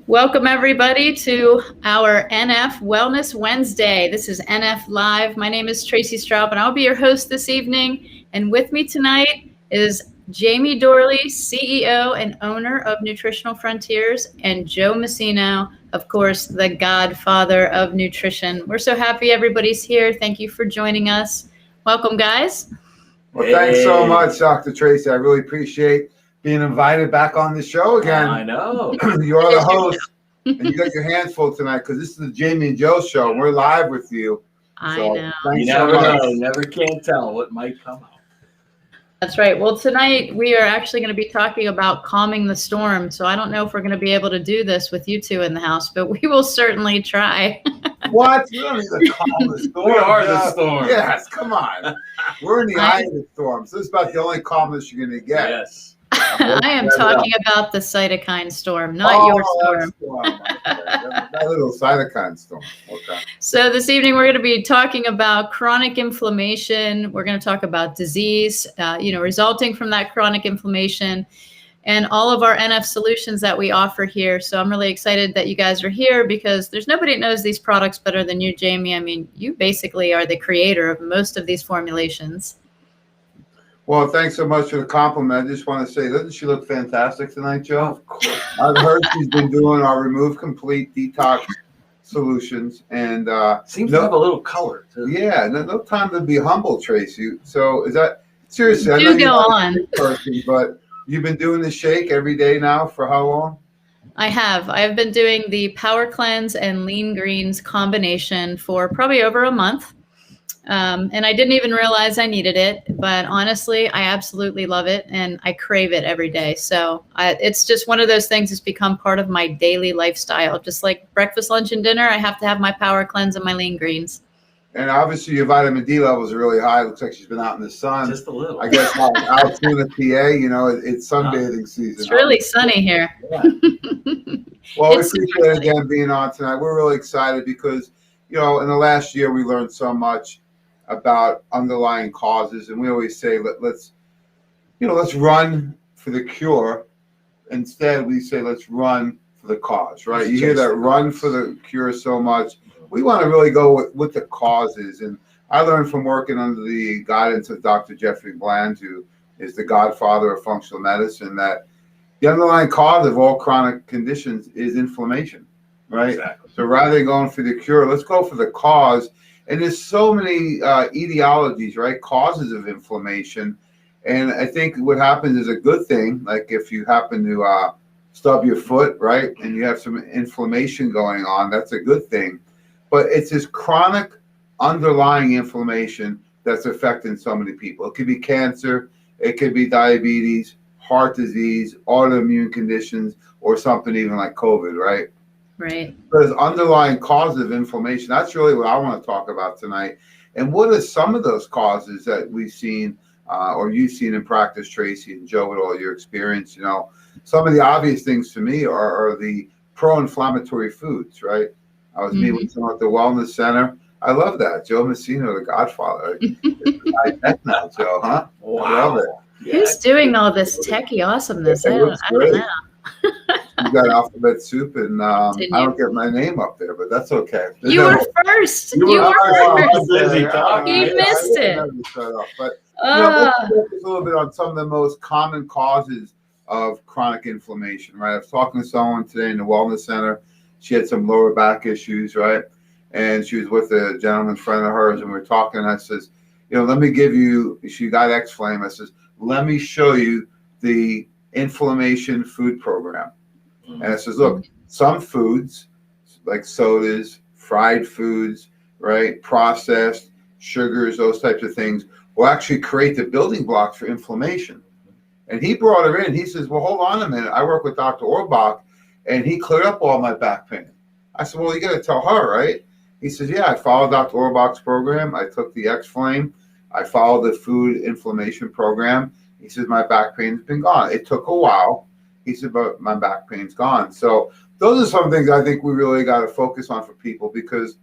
Welcome, everybody, to our NF Wellness Wednesday. This is NF Live. My name is Tracy Straub, and I'll be your host this evening. And with me tonight is Jamie Dorley, CEO and owner of Nutritional Frontiers, and Joe Messino, of course, the godfather of nutrition. We're so happy everybody's here. Thank you for joining us. Welcome, guys. Well, thanks so much, Dr. Tracy. I really appreciate being invited back on the show again. I know. You're the host, and you got your hands full tonight because this is the Jamie and Joe show. And we're live with you. I know. You Thanks never so much. know. You never can tell what might come out. That's right. Well, tonight we are actually going to be talking about calming the storm. So I don't know if we're going to be able to do this with you two in the house, but we will certainly try. What? You don't need to calm the storm. We are the Jeff. storm. Yes, come on. We're in the eye of the storm. So this is about the only calmness you're going to get. Yes. I am talking about the cytokine storm, not your storm. That little cytokine storm. Okay. So this evening we're going to be talking about chronic inflammation. We're going to talk about disease, resulting from that chronic inflammation, and all of our NF solutions that we offer here. So I'm really excited that you guys are here because there's nobody that knows these products better than you, Jamie. I mean, you basically are the creator of most of these formulations. Well, thanks so much for the compliment. I just want to say, doesn't she look fantastic tonight, Joe? Of course. I've heard she's been doing our Remove Complete detox solutions, and Seems to have a little color too. yeah, no time to be humble, Tracy. So is that seriously? I know Do you're go not a on. big person, but you've been doing the shake every day now for how long? I have. I've been doing the Power Cleanse and Lean Greens combination for probably over a month. And I didn't even realize I needed it, but honestly, I absolutely love it and I crave it every day. So it's just one of those things that's become part of my daily lifestyle. Just like breakfast, lunch, and dinner, I have to have my Power Cleanse and my Lean Greens. And obviously your vitamin D levels are really high. It looks like she's been out in the sun. Just a little. I guess out in the PA, it's sunbathing season. It's really sunny here. Yeah. Well, we It's appreciate super it again being on tonight. We're really excited because, in the last year we learned so much about underlying causes, and we always say let's run for the cure. Instead, we say let's run for the cause. Right? You hear that run for the cure so much. We want to really go with the causes, and I learned from working under the guidance of Dr. Jeffrey Bland, who is the godfather of functional medicine, that the underlying cause of all chronic conditions is inflammation, right? Exactly. So rather than going for the cure, let's go for the cause. And there's so many etiologies, right? Causes of inflammation. And I think what happens is a good thing, like if you happen to stub your foot, right, and you have some inflammation going on, that's a good thing. But it's this chronic underlying inflammation that's affecting so many people. It could be cancer, it could be diabetes, heart disease, autoimmune conditions, or something even like COVID, right? Right. But as underlying causes of inflammation, that's really what I want to talk about tonight. And what are some of those causes that we've seen or you've seen in practice, Tracy and Joe, with all your experience? Some of the obvious things to me are the pro-inflammatory foods, right? I was meeting with someone at the Wellness Center. I love that. Joe Messino, the godfather. I tech now, Joe, huh? Wow. I love it. Who's doing all this techie awesomeness? I don't know. You got alphabet soup, and I don't get my name up there, but that's okay. You were first. You were first. Busy talking. You missed it. But let's focus a little bit on some of the most common causes of chronic inflammation, right? I was talking to someone today in the Wellness Center. She had some lower back issues, right? And she was with a gentleman friend of hers, and we were talking, and I says, let me give you, she got X-Flame. I says, let me show you the inflammation food program. And I says, look, some foods like sodas, fried foods, right, processed sugars, those types of things will actually create the building blocks for inflammation. And he brought her in. He says, well, hold on a minute. I work with Dr. Orbach, and he cleared up all my back pain. I said, well, you got to tell her, right? He says, yeah, I followed Dr. Orbach's program. I took the X-Flame. I followed the food inflammation program. He says, my back pain's been gone. It took a while. He said, but my back pain's gone. So those are some things I think we really got to focus on for people, because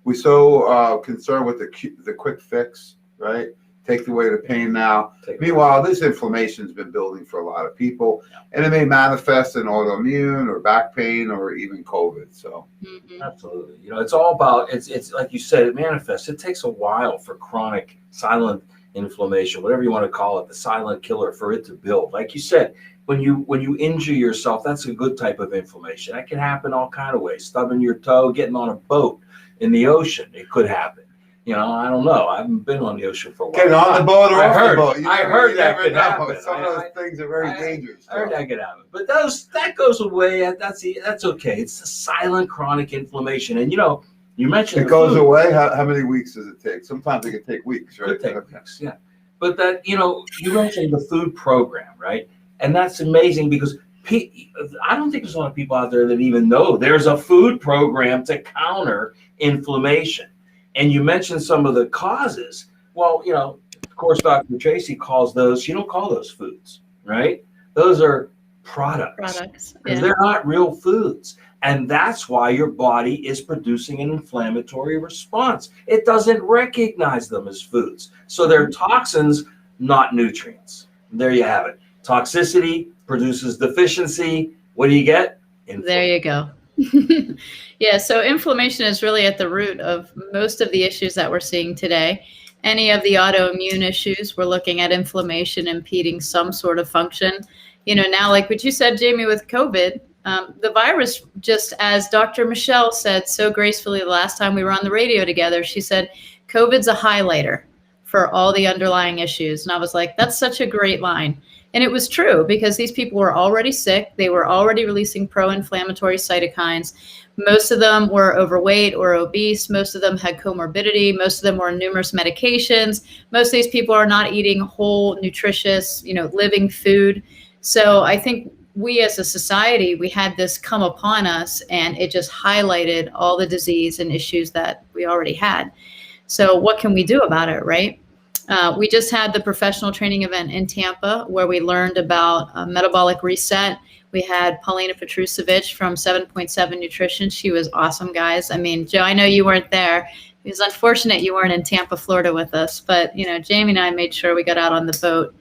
we're so concerned with the quick fix, right? take away the pain now. Meanwhile, this inflammation has been building for a lot of people, and it may manifest in autoimmune or back pain or even COVID. So, absolutely, it's all about it's like you said, it manifests. It takes a while for chronic silent inflammation, whatever you want to call it, the silent killer, for it to build. Like you said, when you injure yourself, that's a good type of inflammation. That can happen all kind of ways. Stubbing your toe, getting on a boat in the ocean, it could happen. I don't know. I haven't been on the ocean for a while. Getting on the boat or off the boat. I heard that could happen. Some of those things are very dangerous. I heard that could happen. But that goes away. That's okay. It's the silent chronic inflammation. And you mentioned it goes away. How many weeks does it take? Sometimes it can take weeks, right? It could take weeks, yeah. But that, you mentioned the food program, right? And that's amazing because I don't think there's a lot of people out there that even know there's a food program to counter inflammation. And you mentioned some of the causes. Well, of course, Dr. Tracy calls those, you don't call those foods, right? Those are products. Because they're not real foods. And that's why your body is producing an inflammatory response. It doesn't recognize them as foods. So they're toxins, not nutrients. There you have it. Toxicity produces deficiency. What do you get? There you go. Yeah, so inflammation is really at the root of most of the issues that we're seeing today. Any of the autoimmune issues, we're looking at inflammation impeding some sort of function. Now, like what you said, Jamie, with COVID, the virus, just as Dr. Michelle said so gracefully the last time we were on the radio together, she said, COVID's a highlighter for all the underlying issues. And I was like, that's such a great line. And it was true because these people were already sick. They were already releasing pro-inflammatory cytokines. Most of them were overweight or obese. Most of them had comorbidity. Most of them were on numerous medications. Most of these people are not eating whole, nutritious, living food. So I think we as a society, we had this come upon us and it just highlighted all the disease and issues that we already had. So what can we do about it, right? We just had the professional training event in Tampa where we learned about Metabolic Reset. We had Paulina Petrusevich from 7.7 Nutrition. She was awesome, guys. I mean, Joe, I know you weren't there. It was unfortunate you weren't in Tampa, Florida with us. But, Jamie and I made sure we got out on the boat.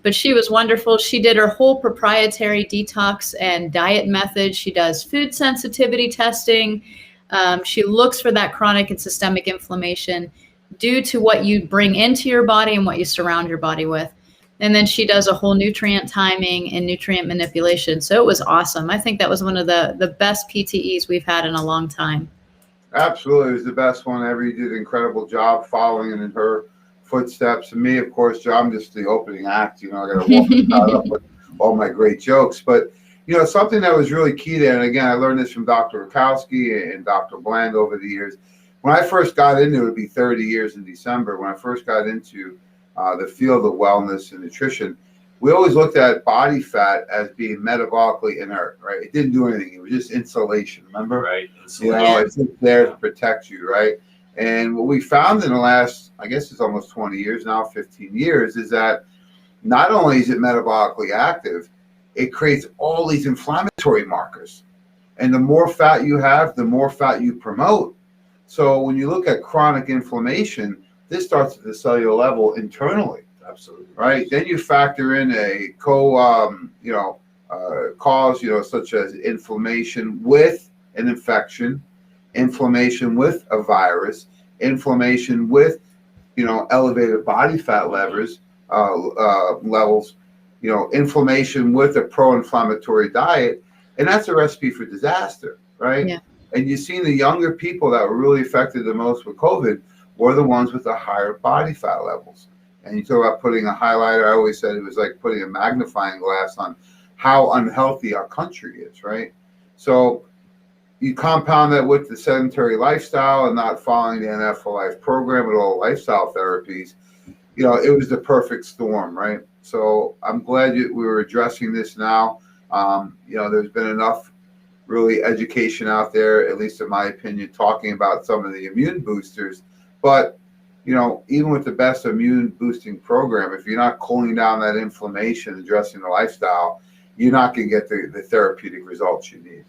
But she was wonderful. She did her whole proprietary detox and diet method. She does food sensitivity testing. She looks for that chronic and systemic inflammation due to what you bring into your body and what you surround your body with. And then she does a whole nutrient timing and nutrient manipulation. So it was awesome. I think that was one of the best PTEs we've had in a long time. Absolutely. It was the best one ever. You did an incredible job following in her footsteps. And me, of course, Joe, I'm just the opening act. I got to walk the crowd up with all my great jokes. But, something that was really key there, and again, I learned this from Dr. Rakowski and Dr. Bland over the years. When I first got into it, would be 30 years in December, when I first got into the field of wellness and nutrition, we always looked at body fat as being metabolically inert, right? It didn't do anything. It was just insulation, remember? Right. It's just there to protect you, right? And what we found in the last, I guess it's almost 20 years now, 15 years, is that not only is it metabolically active, it creates all these inflammatory markers. And the more fat you have, the more fat you promote. So when you look at chronic inflammation, this starts at the cellular level internally. Absolutely. Right. Then you factor in a cause, such as inflammation with an infection, inflammation with a virus, inflammation with, elevated body fat levels, inflammation with a pro-inflammatory diet. And that's a recipe for disaster, right? Yeah. And you've seen the younger people that were really affected the most with COVID were the ones with the higher body fat levels. And you talk about putting a highlighter. I always said it was like putting a magnifying glass on how unhealthy our country is, right? So you compound that with the sedentary lifestyle and not following the NF for Life program with all lifestyle therapies, it was the perfect storm, right? So I'm glad we were addressing this now. There's been enough really education out there, at least in my opinion, talking about some of the immune boosters. But, even with the best immune boosting program, if you're not cooling down that inflammation, addressing the lifestyle, you're not going to get the therapeutic results you need.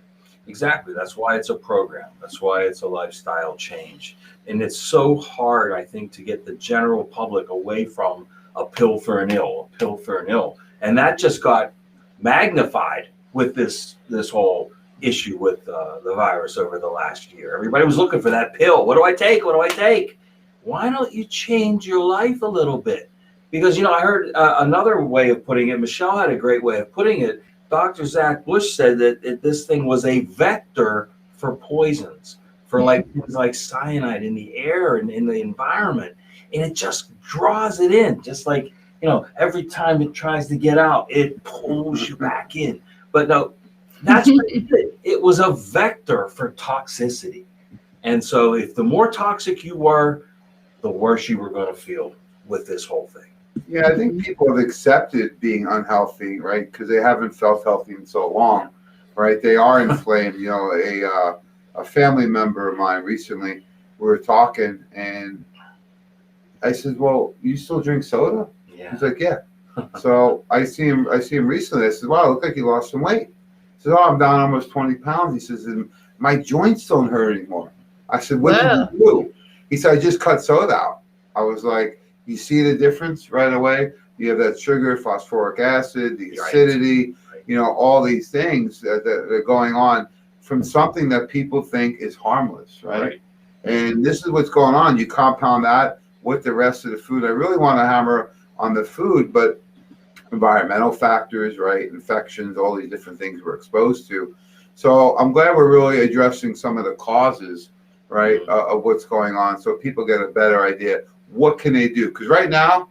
Exactly. That's why it's a program. That's why it's a lifestyle change. And it's so hard, I think, to get the general public away from a pill for an ill, a pill for an ill. And that just got magnified with this whole issue with the virus over the last year. Everybody was looking for that pill. What do I take? What do I take? Why don't you change your life a little bit? Because, I heard another way of putting it. Michelle had a great way of putting it. Dr. Zach Bush said that this thing was a vector for poisons, for things like cyanide in the air and in the environment. And it just draws it in, just like, every time it tries to get out, it pulls you back in. But no, that's what it did. It was a vector for toxicity. And so if the more toxic you were, the worse you were going to feel with this whole thing. Yeah, I think people have accepted being unhealthy, right? Because they haven't felt healthy in so long, right? They are inflamed. A family member of mine recently, we were talking, and I said, "Well, you still drink soda?" Yeah. He's like, "Yeah." So I see him recently. I said, "Wow, look like you lost some weight." He said, "Oh, I'm down almost 20 pounds." He says, "And my joints don't hurt anymore." I said, "What did you do?" He said, "I just cut soda out." I was like, you see the difference right away? You have that sugar, phosphoric acid, the acidity, all these things that are going on from something that people think is harmless, right? And this is what's going on. You compound that with the rest of the food. I really want to hammer on the food, but environmental factors, right? Infections, all these different things we're exposed to. So I'm glad we're really addressing some of the causes, right, of what's going on, so people get a better idea. What can they do? Because right now,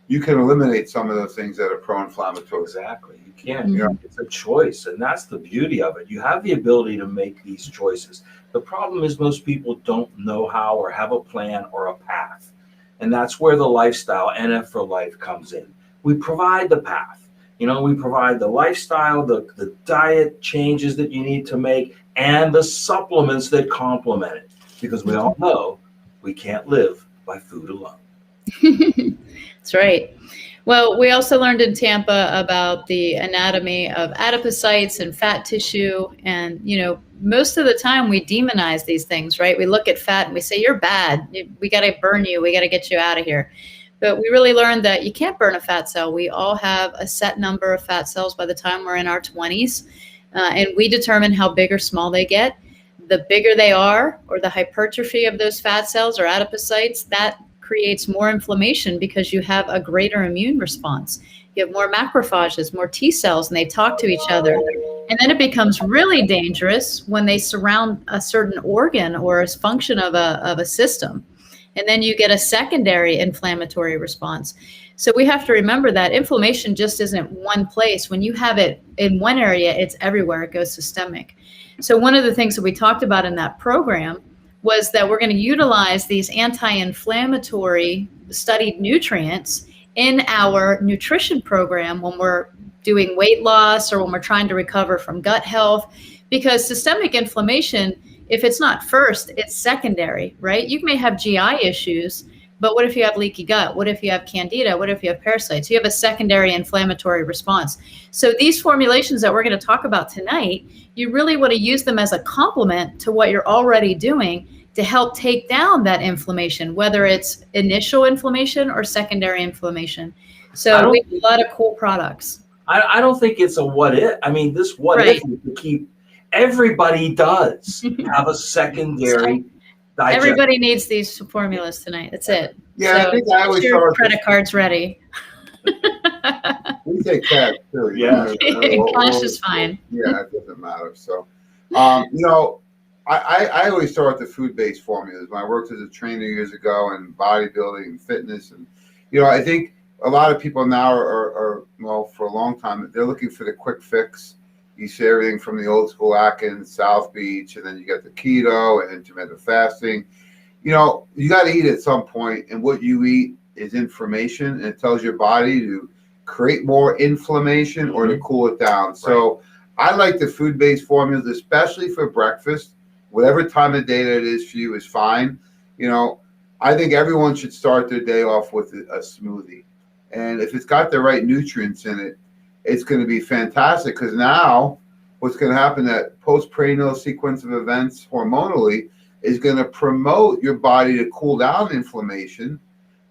you can eliminate some of those things that are pro-inflammatory. Exactly. You can. It's a choice, and that's the beauty of it. You have the ability to make these choices. The problem is most people don't know how or have a plan or a path. And that's where the lifestyle, NF for Life, comes in. We provide the path. We provide the lifestyle, the diet changes that you need to make, and the supplements that complement it. Because we all know we can't live by food alone. That's right. Well, we also learned in Tampa about the anatomy of adipocytes and fat tissue. And, most of the time we demonize these things, right? We look at fat and we say, you're bad. We got to burn you. We got to get you out of here. But we really learned that you can't burn a fat cell. We all have a set number of fat cells by the time we're in our 20s. And we determine how big or small they get. The bigger they are, or the hypertrophy of those fat cells or adipocytes, that creates more inflammation because you have a greater immune response. You have more macrophages, more T cells, and they talk to each other. And then it becomes really dangerous when they surround a certain organ or a function of a system. And then you get a secondary inflammatory response. So we have to remember that inflammation just isn't one place. When you have it in one area, it's everywhere. It goes systemic. So one of the things that we talked about in that program was that we're going to utilize these anti-inflammatory studied nutrients in our nutrition program when we're doing weight loss or when we're trying to recover from gut health, because systemic inflammation, if it's not first, it's secondary, right? You may have GI issues, but what if you have leaky gut? What if you have candida? What if you have parasites? You have a secondary inflammatory response. So these formulations that we're going to talk about tonight, you really want to use them as a complement to what you're already doing to help take down that inflammation, whether it's initial inflammation or secondary inflammation. So we have a lot of cool products. I don't think it's a what if. I mean, this what if is to keep, everybody does have a secondary digestion. Everybody needs these formulas tonight. That's it. Yeah, so I think I always get your credit cards ready. We take cash too. Yeah. Cash is fine. Yeah, it doesn't matter. So, I always start with the food-based formulas. When I worked as a trainer years ago in bodybuilding and fitness, and I think a lot of people now are well, for a long time, they're looking for the quick fix. You see everything from the old school Atkins, South Beach, and then you get the keto and intermittent fasting. You got to eat at some point, and what you eat is information, and it tells your body to create more inflammation or to cool it down. So I like the food-based formulas, especially for breakfast. Whatever time of day that it is for you is fine. I think everyone should start their day off with a smoothie. And if it's got the right nutrients in it, it's going to be fantastic, because now what's going to happen, that postprandial sequence of events hormonally is going to promote your body to cool down inflammation,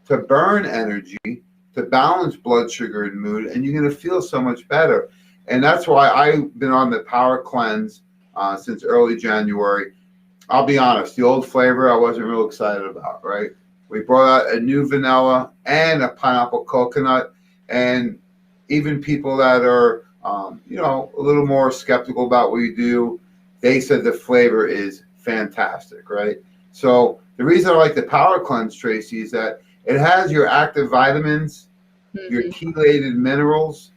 to burn energy, to balance blood sugar and mood, and you're going to feel so much better. And that's why I've been on the Power Cleanse since early January. I'll be honest, the old flavor I wasn't real excited about, right? We brought out a new vanilla and a pineapple coconut, and even people that are, a little more skeptical about what we do, they said the flavor is fantastic, right? So the reason I like the Power Cleanse, Tracy, is that it has your active vitamins, your chelated minerals,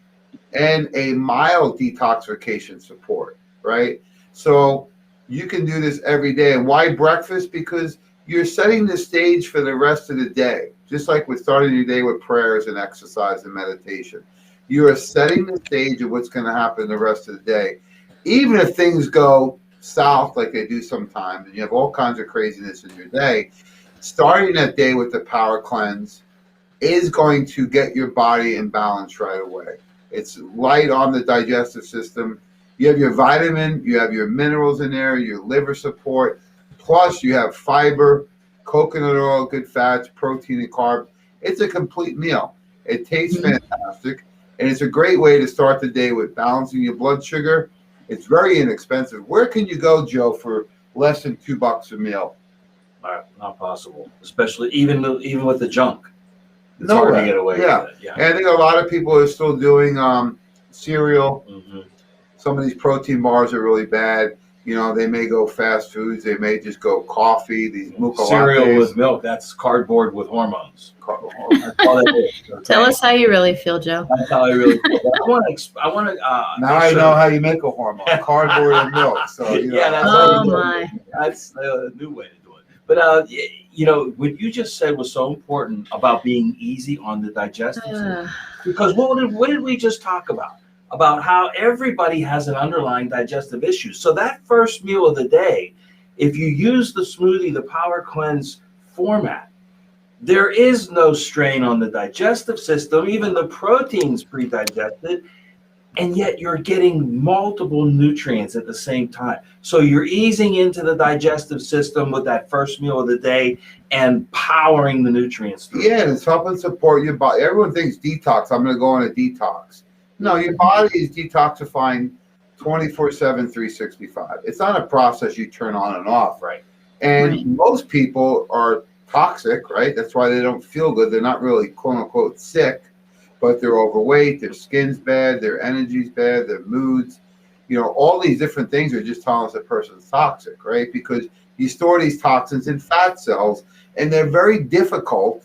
and a mild detoxification support, right? So you can do this every day. And why breakfast? Because you're setting the stage for the rest of the day, just like with starting your day with prayers and exercise and meditation. You are setting the stage of what's going to happen the rest of the day. Even if things go south like they do sometimes, and you have all kinds of craziness in your day, starting that day with the Power Cleanse is going to get your body in balance right away. It's light on the digestive system. You have your vitamin, you have your minerals in there, your liver support, plus you have fiber, coconut oil, good fats, protein, and carbs. It's a complete meal. It tastes fantastic, and it's a great way to start the day with balancing your blood sugar. It's very inexpensive. Where can you go, Joe, for less than $2 a meal? Not possible, especially even with the junk. It's No hard way. to get away with it. Yeah. And I think a lot of people are still doing cereal. Mm-hmm. Some of these protein bars are really bad. They may go fast foods. They may just go coffee. These mocha Cereal lattes. with milk, that's cardboard with hormones. That's all that is. Okay? Tell us how you really feel, Joe. That's how I really feel. I want to. Now I know how you make a hormone: cardboard and milk. So Yeah, that's Oh my. That's a new way to do it. But what you just said was so important about being easy on the digestive system. Because what did we just talk about? About how everybody has an underlying digestive issue. So that first meal of the day, if you use the smoothie, the Power Cleanse format, there is no strain on the digestive system. Even the protein's pre-digested, and yet you're getting multiple nutrients at the same time. So you're easing into the digestive system with that first meal of the day and powering the nutrients through. Yeah, and it's helping support your body. Everyone thinks detox. I'm going to go on a detox. No, your body is detoxifying 24/7, 365. It's not a process you turn on and off. Right. And most people are toxic, right? That's why they don't feel good. They're not really, quote unquote, sick, but they're overweight, their skin's bad, their energy's bad, their moods. All these different things are just telling us a person's toxic, right? Because you store these toxins in fat cells, and they're very difficult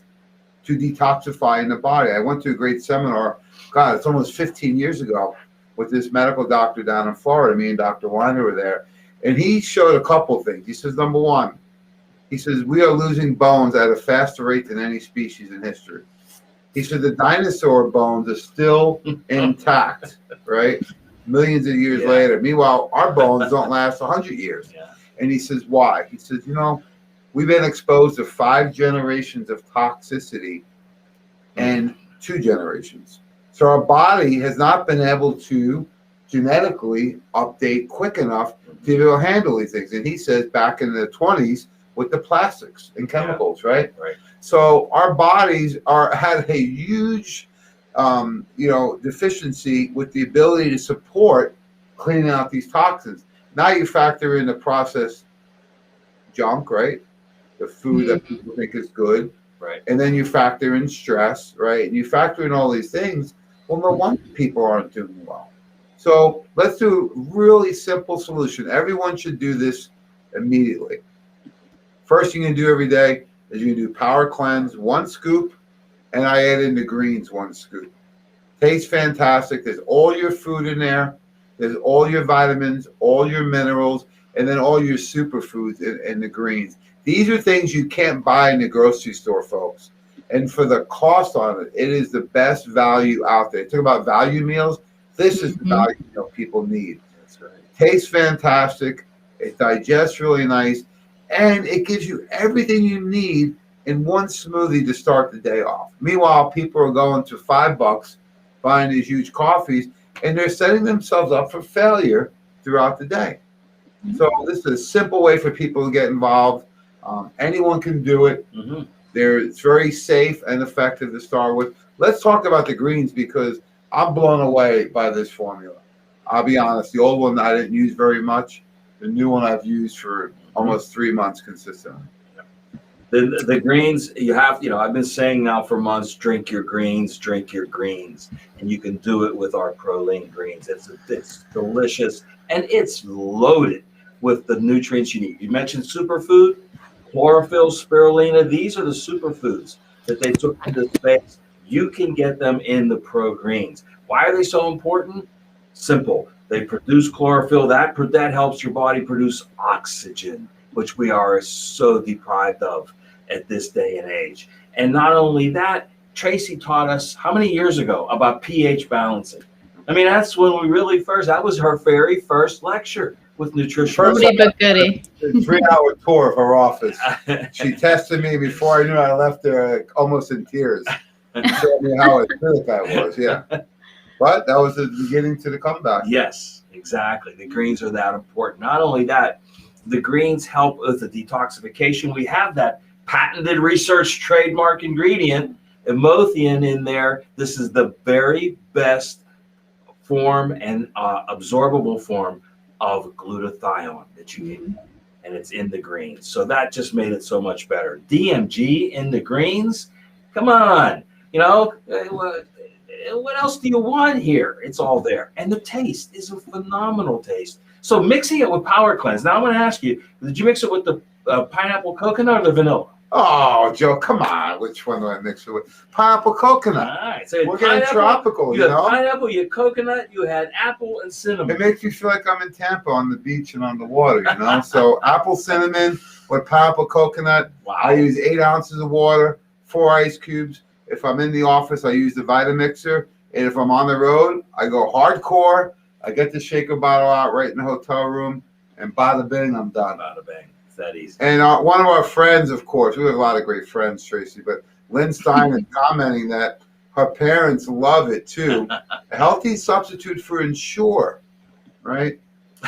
to detoxify in the body. I went to a great seminar, God, it's almost 15 years ago, with this medical doctor down in Florida. Me and Dr. Weiner were there, and he showed a couple things. He says, number one, he says, we are losing bones at a faster rate than any species in history. He said the dinosaur bones are still intact, right? Millions of years later. Meanwhile, our bones don't last 100 years. Yeah. And he says, why? He says, we've been exposed to 5 generations of toxicity and 2 generations. So our body has not been able to genetically update quick enough to be able to handle these things. And he says back in the 20s with the plastics and chemicals, right? Right. So our bodies had a huge, deficiency with the ability to support cleaning out these toxins. Now you factor in the processed junk, right? The food that people think is good. Right. And then you factor in stress, right? And you factor in all these things. Well, no wonder people aren't doing well. So let's do a really simple solution. Everyone should do this immediately. First thing you can do every day is you can do Power Cleanse, 1 scoop, and I add in the greens, 1 scoop. Tastes fantastic. There's all your food in there. There's all your vitamins, all your minerals, and then all your superfoods in the greens. These are things you can't buy in the grocery store, folks. And for the cost on it, it is the best value out there. Talk about value meals. This is the value meal people need. That's right. Tastes fantastic. It digests really nice. And it gives you everything you need in 1 smoothie to start the day off. Meanwhile, people are going to $5 buying these huge coffees, and they're setting themselves up for failure throughout the day. So this is a simple way for people to get involved. Anyone can do it. It's very safe and effective to start with. Let's talk about the greens because I'm blown away by this formula. I'll be honest. The old one I didn't use very much. The new one I've used for almost 3 months consistently. The greens, you have, I've been saying now for months, drink your greens, and you can do it with our Proline greens. It's delicious, and it's loaded with the nutrients you need. You mentioned superfood, chlorophyll, spirulina. These are the superfoods that they took into space. You can get them in the Pro Greens. Why are they so important? Simple. They produce chlorophyll. That helps your body produce oxygen, which we are so deprived of at this day and age. And not only that, Tracy taught us how many years ago about pH balancing. I mean, that's when we really that was her very first lecture with nutrition. Goody but goody. A 3-hour tour of her office. She tested me before I knew I left there almost in tears. Showed me how acidic I was, yeah. But that was the beginning to the comeback. Yes, exactly. The greens are that important. Not only that, the greens help with the detoxification. We have that patented research trademark ingredient, Emothian, in there. This is the very best form and absorbable form of glutathione that you need. And it's in the greens. So that just made it so much better. DMG in the greens? Come on. What else do you want here? It's all there. And the taste is a phenomenal taste. So mixing it with Power Cleanse. Now I'm going to ask you, did you mix it with the pineapple coconut or the vanilla? Oh, Joe, come on. Which one do I mix it with? Pineapple coconut. All right. So we're getting tropical, you had pineapple, you had coconut, you had apple and cinnamon. It makes me feel like I'm in Tampa on the beach and on the water, So apple cinnamon with pineapple coconut. Wow. I use 8 ounces of water, 4 ice cubes. If I'm in the office, I use the Vitamixer. And if I'm on the road, I go hardcore. I get the shaker bottle out right in the hotel room. And bada bing, I'm done. Bada bing. It's that easy. And one of our friends, of course, we have a lot of great friends, Tracy, but Lynn Stein is commenting that her parents love it too. A healthy substitute for Ensure, right?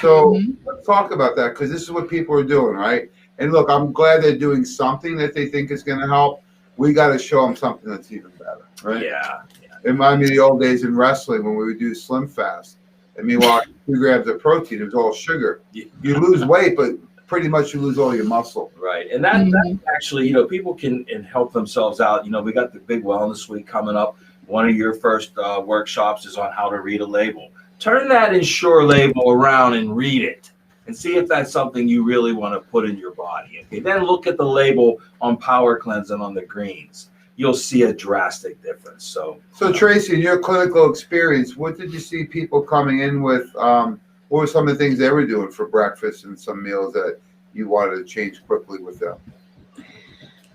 So let's talk about that because this is what people are doing, right? And look, I'm glad they're doing something that they think is going to help. We got to show them something that's even better, right? Yeah. It reminded me of the old days in wrestling when we would do Slim Fast. And meanwhile, 2 grams of protein, it was all sugar. You lose weight, but pretty much you lose all your muscle. Right. And that actually, people can help themselves out. We got the big wellness week coming up. One of your first workshops is on how to read a label. Turn that Ensure label around and read it and see if that's something you really want to put in your body. Okay. Then look at the label on Power Cleanse and on the greens. You'll see a drastic difference. So Tracy, in your clinical experience, what did you see people coming in with? What were some of the things they were doing for breakfast and some meals that you wanted to change quickly with them?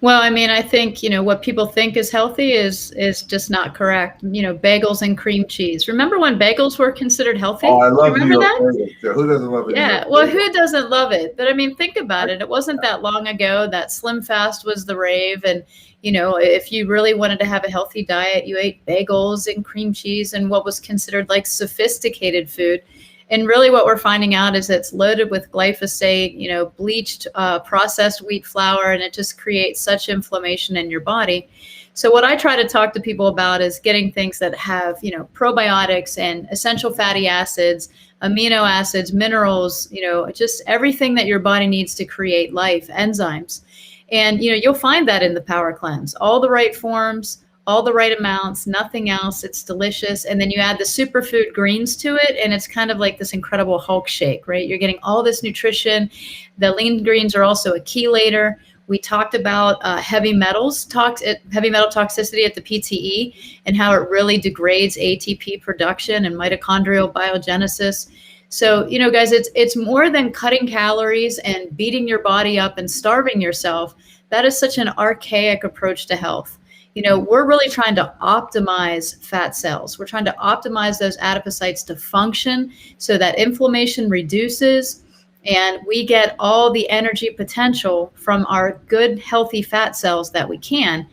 Well, I mean, I think, what people think is healthy is just not correct. Bagels and cream cheese. Remember when bagels were considered healthy? Oh, I love Remember that? Bagels. Who doesn't love it? Yeah. Well, who doesn't love it? But I mean, think about it. It wasn't that long ago that Slim Fast was the rave. And, if you really wanted to have a healthy diet, you ate bagels and cream cheese and what was considered like sophisticated food. And really what we're finding out is it's loaded with glyphosate, bleached processed wheat flour, and it just creates such inflammation in your body. So what I try to talk to people about is getting things that have, probiotics and essential fatty acids, amino acids, minerals, just everything that your body needs to create life, enzymes. And, you'll find that in the Power Cleanse, all the right forms, all the right amounts, nothing else. It's delicious. And then you add the superfood greens to it, and it's kind of like this incredible Hulk shake, right? You're getting all this nutrition. The lean greens are also a chelator. We talked about heavy metal toxicity at the PTE and how it really degrades ATP production and mitochondrial biogenesis. So, guys, it's more than cutting calories and beating your body up and starving yourself. That is such an archaic approach to health. We're really trying to optimize fat cells. We're trying to optimize those adipocytes to function so that inflammation reduces and we get all the energy potential from our good, healthy fat cells that we can.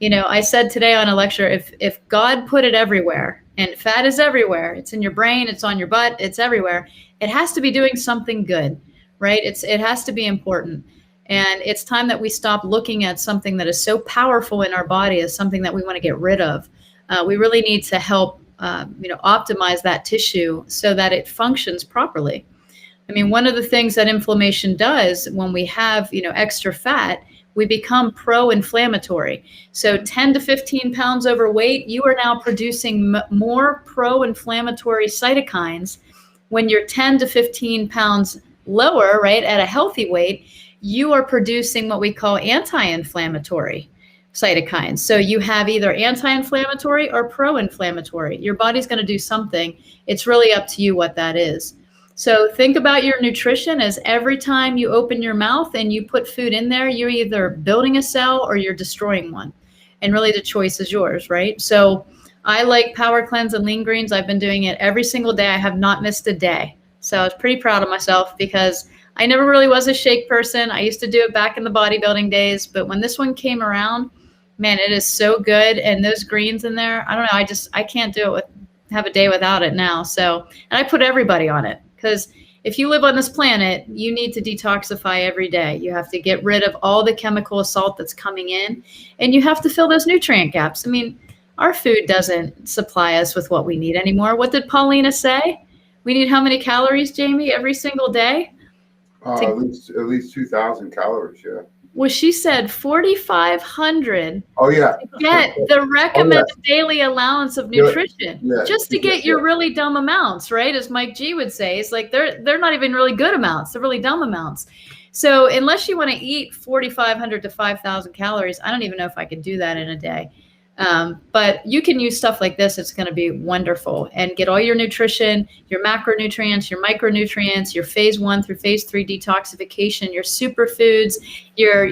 I said today on a lecture, if God put it everywhere, and fat is everywhere, it's in your brain, it's on your butt, it's everywhere, it has to be doing something good, right? It has to be important. And it's time that we stop looking at something that is so powerful in our body as something that we want to get rid of. We really need to help, optimize that tissue so that it functions properly. I mean, one of the things that inflammation does when we have, extra fat, we become pro-inflammatory. So 10 to 15 pounds overweight, you are now producing more pro-inflammatory cytokines. When you're 10 to 15 pounds lower, right, at a healthy weight, you are producing what we call anti-inflammatory cytokines. So you have either anti-inflammatory or pro-inflammatory. Your body's going to do something. It's really up to you what that is. So think about your nutrition as every time you open your mouth and you put food in there, you're either building a cell or you're destroying one. And really the choice is yours, right? So I like Power Cleanse and Lean Greens. I've been doing it every single day. I have not missed a day. So I was pretty proud of myself because I never really was a shake person. I used to do it back in the bodybuilding days. But when this one came around, man, it is so good. And those greens in there, I don't know. I can't do it have a day without it now. So, and I put everybody on it. Because if you live on this planet, you need to detoxify every day. You have to get rid of all the chemical assault that's coming in, and you have to fill those nutrient gaps. I mean, our food doesn't supply us with what we need anymore. What did Paulina say? We need how many calories, Jamie, every single day? At least 2,000 calories, yeah. Well, she said 4,500 Oh, yeah. to get the recommended daily allowance of nutrition, just to get your really dumb amounts, right? As Mike G would say, it's like they're not even really good amounts. They're really dumb amounts. So unless you want to eat 4,500 to 5,000 calories, I don't even know if I could do that in a day. But you can use stuff like this. It's going to be wonderful and get all your nutrition, your macronutrients, your micronutrients, your phase 1 through phase 3 detoxification, your superfoods, your,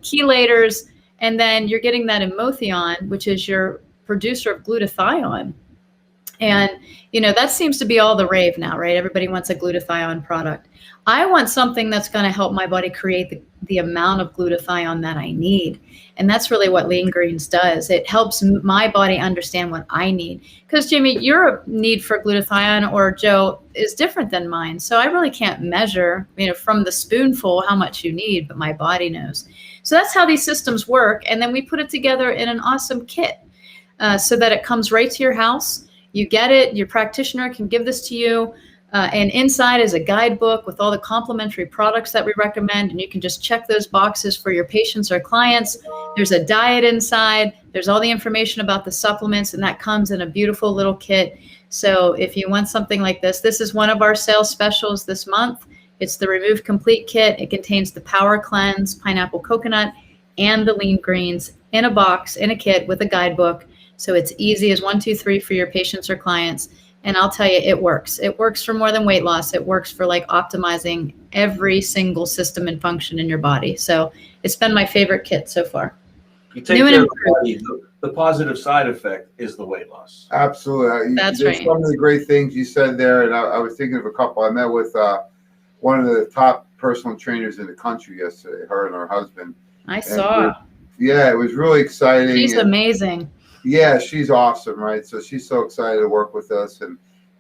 chelators, and then you're getting that Imothion, which is your producer of glutathione. And, that seems to be all the rave now, right? Everybody wants a glutathione product. I want something that's going to help my body create the amount of glutathione that I need. And that's really what Lean Greens does. It helps my body understand what I need. Because, Jamie, your need for glutathione, or Joe, is different than mine. So I really can't measure, from the spoonful how much you need, but my body knows. So that's how these systems work. And then we put it together in an awesome kit so that it comes right to your house. You get it. Your practitioner can give this to you. And inside is a guidebook with all the complementary products that we recommend. And you can just check those boxes for your patients or clients. There's a diet inside. There's all the information about the supplements, and that comes in a beautiful little kit. So if you want something like this is one of our sales specials this month. It's the Remove Complete kit. It contains the Power Cleanse, pineapple coconut, and the Lean Greens in a box, in a kit with a guidebook. So it's easy as 1, 2, 3 for your patients or clients. And I'll tell you, it works. It works for more than weight loss. It works for optimizing every single system and function in your body. So it's been my favorite kit so far. You take care of the body. The positive side effect is the weight loss. Absolutely. That's There's right. Some of the great things you said there, and I was thinking of a couple. I met with one of the top personal trainers in the country yesterday, her and her husband. I saw. It was really exciting. She's amazing. Yeah, she's awesome, right? So she's so excited to work with us. And,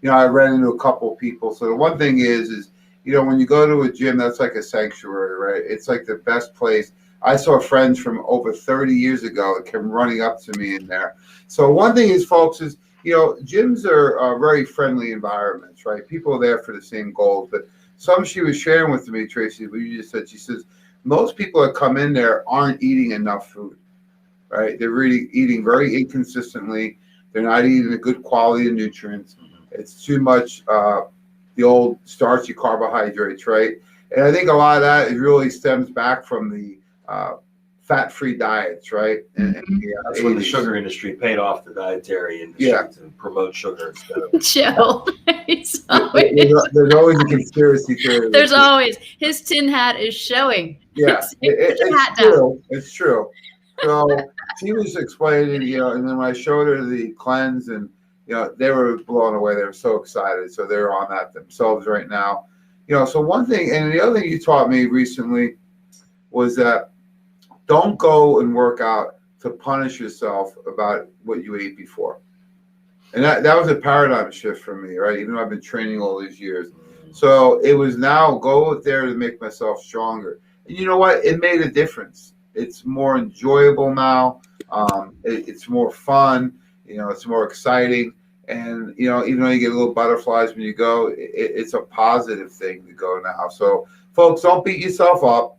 I ran into a couple of people. So the one thing is, when you go to a gym, that's like a sanctuary, right? It's like the best place. I saw friends from over 30 years ago that came running up to me in there. So one thing is, folks, is, gyms are very friendly environments, right? People are there for the same goals. But some she was sharing with me, Tracy, what you just said, she says, most people that come in there aren't eating enough food. Right, they're really eating very inconsistently. They're not eating a good quality of nutrients. It's too much the old starchy carbohydrates, right? And I think a lot of that really stems back from the fat-free diets, right? And that's when the sugar industry paid off the dietary industry to promote sugar instead of Joe. There's always a conspiracy theory. There's always his tin hat is showing. Yeah, it's true. It's true. So she was explaining, and then when I showed her the cleanse, and they were blown away. They were so excited. So they're on that themselves right now. So one thing, and the other thing you taught me recently was that don't go and work out to punish yourself about what you ate before. And that was a paradigm shift for me, right? Even though I've been training all these years. So it was now go out there to make myself stronger. And you know what? It made a difference. It's more enjoyable now. It's more fun. It's more exciting. And, even though you get little butterflies when you go, it's a positive thing to go now. So, folks, don't beat yourself up.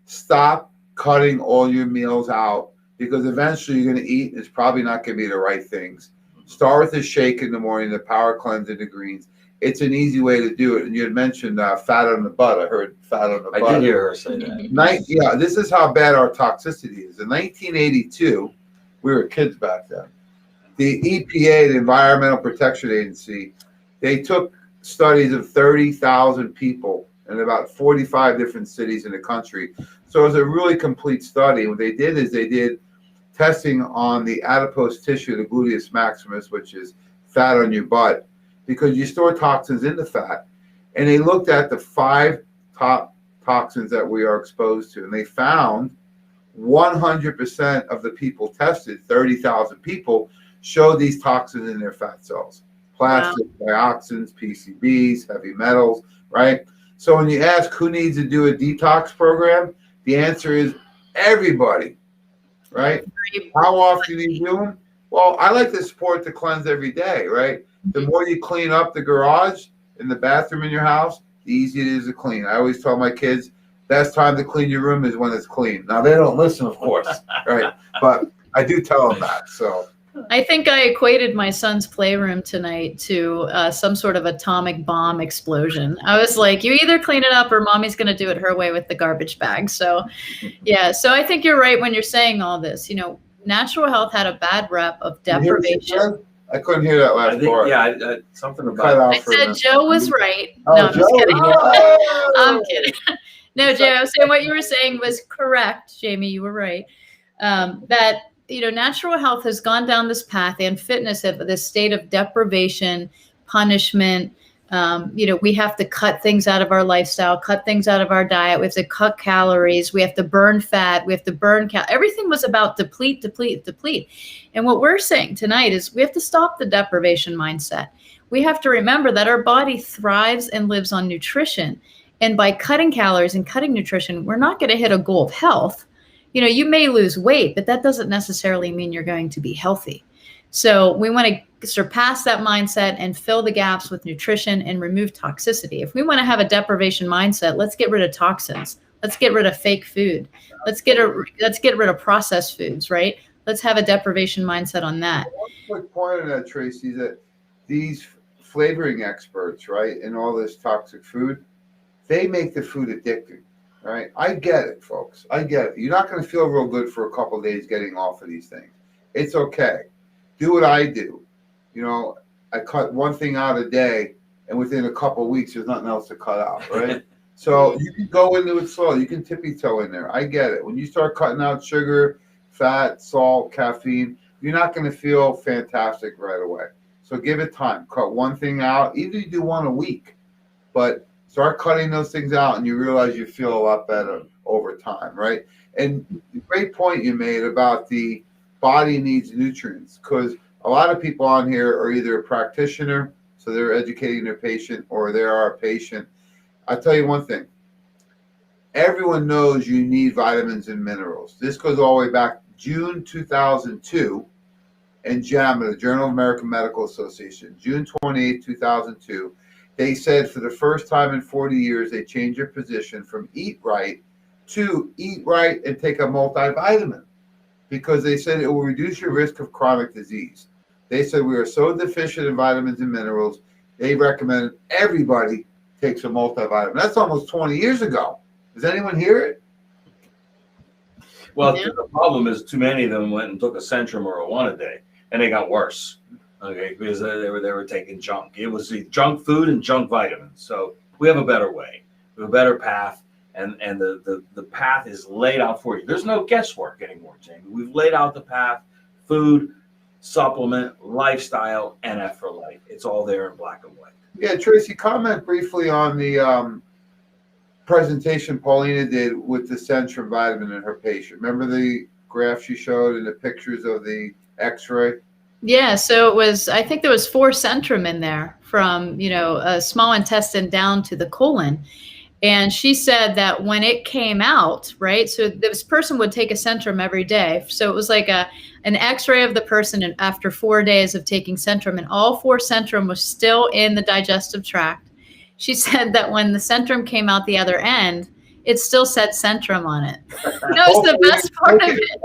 Stop cutting all your meals out because eventually you're going to eat. It's probably not going to be the right things. Start with a shake in the morning, the power cleanse and the greens. It's an easy way to do it. And you had mentioned fat on the butt. I heard fat on the butt. I did hear her say that. This is how bad our toxicity is. In 1982, we were kids back then. The EPA, the Environmental Protection Agency, they took studies of 30,000 people in about 45 different cities in the country. So it was a really complete study. What they did is they did testing on the adipose tissue, the gluteus maximus, which is fat on your butt, because you store toxins in the fat. And they looked at the 5 top toxins that we are exposed to. And they found 100% of the people tested, 30,000 people, showed these toxins in their fat cells. Plastic, dioxins, PCBs, heavy metals, right? So when you ask who needs to do a detox program, the answer is everybody, right? How often do you do them? Well, I like to support the cleanse every day, right? The more you clean up the garage and the bathroom in your house, the easier it is to clean. I always tell my kids, best time to clean your room is when it's clean. Now, they don't listen, of course, right? But I do tell them that, so. I think I equated my son's playroom tonight to some sort of atomic bomb explosion. I was like, you either clean it up or mommy's going to do it her way with the garbage bag. So, yeah. So I think you're right when you're saying all this. Natural health had a bad rep of deprivation. I couldn't hear that last part. Yeah, something about I said Joe was right. Oh, no, I'm just kidding. Oh. I'm kidding. No, Joe, I was saying what you were saying was correct. Jamie, you were right. That natural health has gone down this path, and fitness of this state of deprivation, punishment. We have to cut things out of our lifestyle, cut things out of our diet. We have to cut calories. We have to burn fat. We have to burn everything was about deplete, deplete, deplete. And what we're saying tonight is we have to stop the deprivation mindset. We have to remember that our body thrives and lives on nutrition. And by cutting calories and cutting nutrition, we're not going to hit a goal of health. You may lose weight, but that doesn't necessarily mean you're going to be healthy. So we want to surpass that mindset and fill the gaps with nutrition and remove toxicity. If we want to have a deprivation mindset, let's get rid of toxins. Let's get rid of fake food. Let's get rid of processed foods, right? Let's have a deprivation mindset on that. One quick point on that, Tracy, that these flavoring experts, right, and all this toxic food, they make the food addicting. Right, I get it, folks. I get it. You're not going to feel real good for a couple of days getting off of these things. It's okay. Do what I do. I cut one thing out a day, and within a couple of weeks, there's nothing else to cut out, right? So you can go into it slow. You can tippy toe in there. I get it. When you start cutting out sugar, fat, salt, caffeine, you're not going to feel fantastic right away. So give it time. Cut one thing out. Either you do one a week, but start cutting those things out and you realize you feel a lot better over time, right? And great point you made about the body needs nutrients, because a lot of people on here are either a practitioner, so they're educating their patient, or they are a patient. I'll tell you one thing. Everyone knows you need vitamins and minerals. This goes all the way back June 2002 in JAMA, the Journal of American Medical Association, June 28, 2002. They said for the first time in 40 years, they changed their position from eat right to eat right and take a multivitamin, because they said it will reduce your risk of chronic disease. They said we are so deficient in vitamins and minerals, they recommended everybody takes a multivitamin. That's almost 20 years ago. Does anyone hear it? Well, the problem is too many of them went and took a Centrum or a One a day, and they got worse. Okay, because they were taking junk. It was the junk food and junk vitamins. So we have a better way, we have a better path, and the path is laid out for you. There's no guesswork anymore, Jamie. We've laid out the path: food, supplement, lifestyle, NF for life. It's all there in black and white. Yeah, Tracy, comment briefly on the presentation Paulina did with the Centrum vitamin in her patient. Remember the graphs you showed and the pictures of the X-ray? Yeah, so it was, I think there was 4 centrum in there from, a small intestine down to the colon. And she said that when it came out, right, so this person would take a centrum every day. So it was like an x-ray of the person after 4 days of taking centrum, and all 4 centrum was still in the digestive tract. She said that when the centrum came out the other end, it still said centrum on it. That was the best part of it.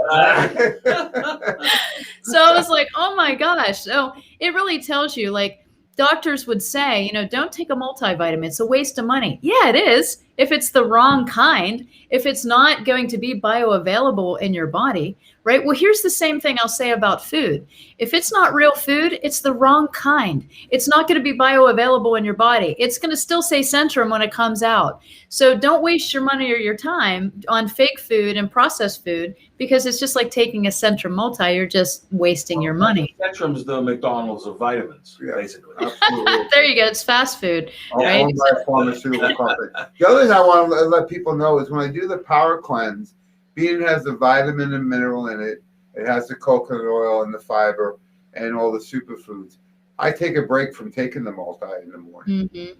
So I was like, oh my gosh. So it really tells you, like, doctors would say, don't take a multivitamin. It's a waste of money. Yeah, it is. If it's the wrong kind, if it's not going to be bioavailable in your body, right? Well, here's the same thing I'll say about food. If it's not real food, it's the wrong kind. It's not going to be bioavailable in your body. It's going to still say Centrum when it comes out. So don't waste your money or your time on fake food and processed food, because it's just like taking a Centrum multi. You're just wasting your money. Centrum's the McDonald's of vitamins, basically. Absolutely. There you go. It's fast food. Right? Owned by a pharmaceutical company. The other thing I want to let people know is when I do the power cleanse, bean has the vitamin and mineral in it. It has the coconut oil and the fiber and all the superfoods. I take a break from taking the multi in the morning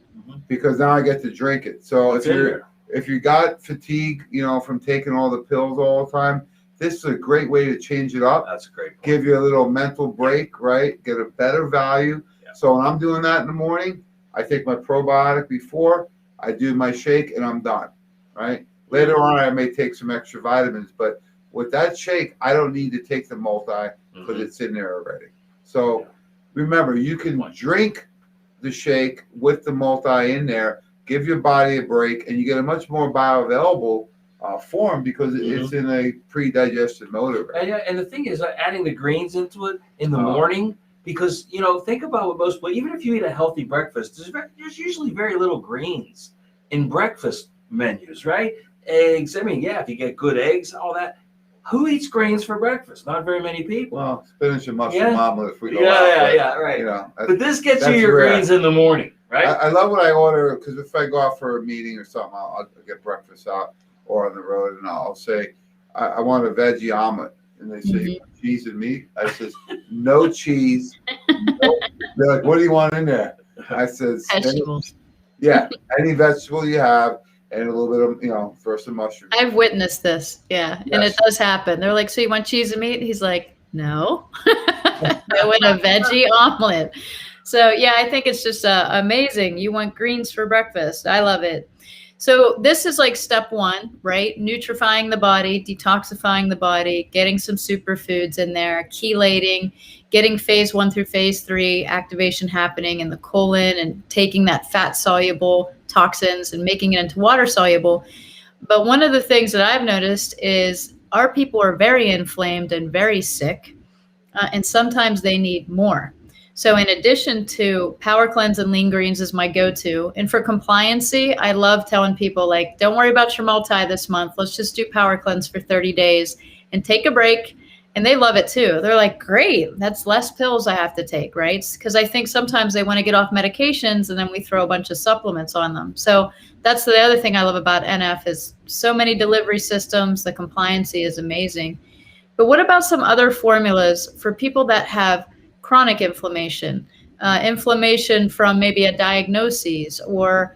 because now I get to drink it. So if you got fatigue, from taking all the pills all the time, this is a great way to change it up. That's a great point. Give you a little mental break, right? Get a better value. Yeah. So when I'm doing that in the morning, I take my probiotic before, I do my shake, and I'm done, right? Later on, I may take some extra vitamins, but with that shake, I don't need to take the multi because it's in there already. So remember, you can drink the shake with the multi in there, give your body a break, and you get a much more bioavailable form because it's in a pre-digested mode already. And the thing is, adding the greens into it in the morning, because, think about what most people, even if you eat a healthy breakfast, there's usually very little greens in breakfast menus, right? Eggs, if you get good eggs, all that. Who eats grains for breakfast? Not very many people. Well, spinach and mushroom omelet if we go out. Right. But this gets you your greens in the morning, right? I love what I order, because if I go out for a meeting or something, I'll get breakfast out or on the road, and I'll say, I want a veggie omelet. And they say, cheese and meat? I says, no cheese. No. They're like, what do you want in there? I says, vegetables. Any vegetable you have, and a little bit of, throw some mushrooms. I've witnessed this. Yeah. And it does happen. They're like, so you want cheese and meat? He's like, no. I want a veggie omelet. So, I think it's just amazing. You want greens for breakfast. I love it. So this is like step 1, right? Nutrifying the body, detoxifying the body, getting some superfoods in there, chelating, getting phase 1 through phase 3 activation happening in the colon, and taking that fat soluble toxins and making it into water soluble. But one of the things that I've noticed is our people are very inflamed and very sick, and sometimes they need more. So in addition to Power Cleanse and Lean Greens is my go-to. And for compliancy, I love telling people, like, don't worry about your multi this month. Let's just do Power Cleanse for 30 days and take a break. And they love it too. They're like, great, that's less pills I have to take, right? Because I think sometimes they want to get off medications and then we throw a bunch of supplements on them. So that's the other thing I love about NF is so many delivery systems. The compliancy is amazing. But what about some other formulas for people that have chronic inflammation, inflammation from maybe a diagnosis or,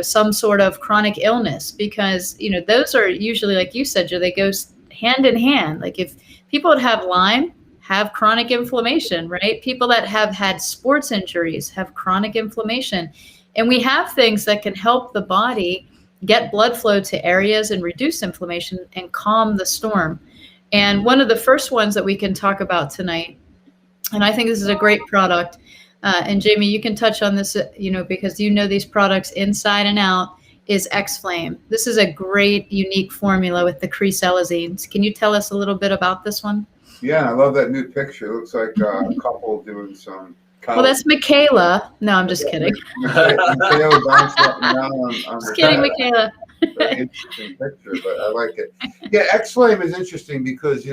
some sort of chronic illness? Because, those are usually, like you said, Joe, they go hand in hand. Like if people that have Lyme have chronic inflammation, right? People that have had sports injuries have chronic inflammation. And we have things that can help the body get blood flow to areas and reduce inflammation and calm the storm. And one of the first ones that we can talk about tonight, and I think this is a great product. And Jamie, you can touch on this, because these products inside and out, is X-Flame. This is a great, unique formula with the creselazines. Can you tell us a little bit about this one? Yeah, I love that new picture. It looks like a couple doing some. Well, that's Michaela. No, I'm just kidding. Michaela bounced up and down on just kidding, Michaela. Very interesting picture, but I like it. Yeah, X-Flame is interesting because,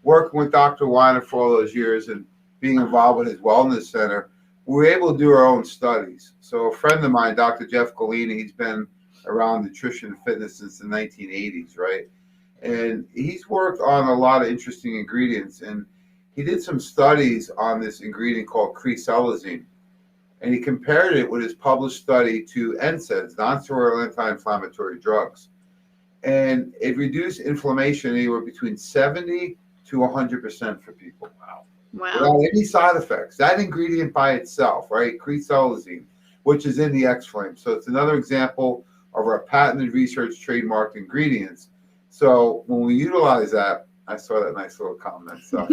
working with Dr. Weiner for all those years and being involved with his wellness center, we were able to do our own studies. So a friend of mine, Dr. Jeff Galini, he's been around nutrition and fitness since the 1980s, right? And he's worked on a lot of interesting ingredients. And he did some studies on this ingredient called Quercetin. And he compared it with his published study to NSAIDs, non-steroidal anti-inflammatory drugs. And it reduced inflammation anywhere between 70 to 100% for people. Wow. Without any side effects. That ingredient by itself, right? Quercetin, which is in the X-Flame. So it's another example of our patented research trademarked ingredients. So when we utilize that, I saw that nice little comment. So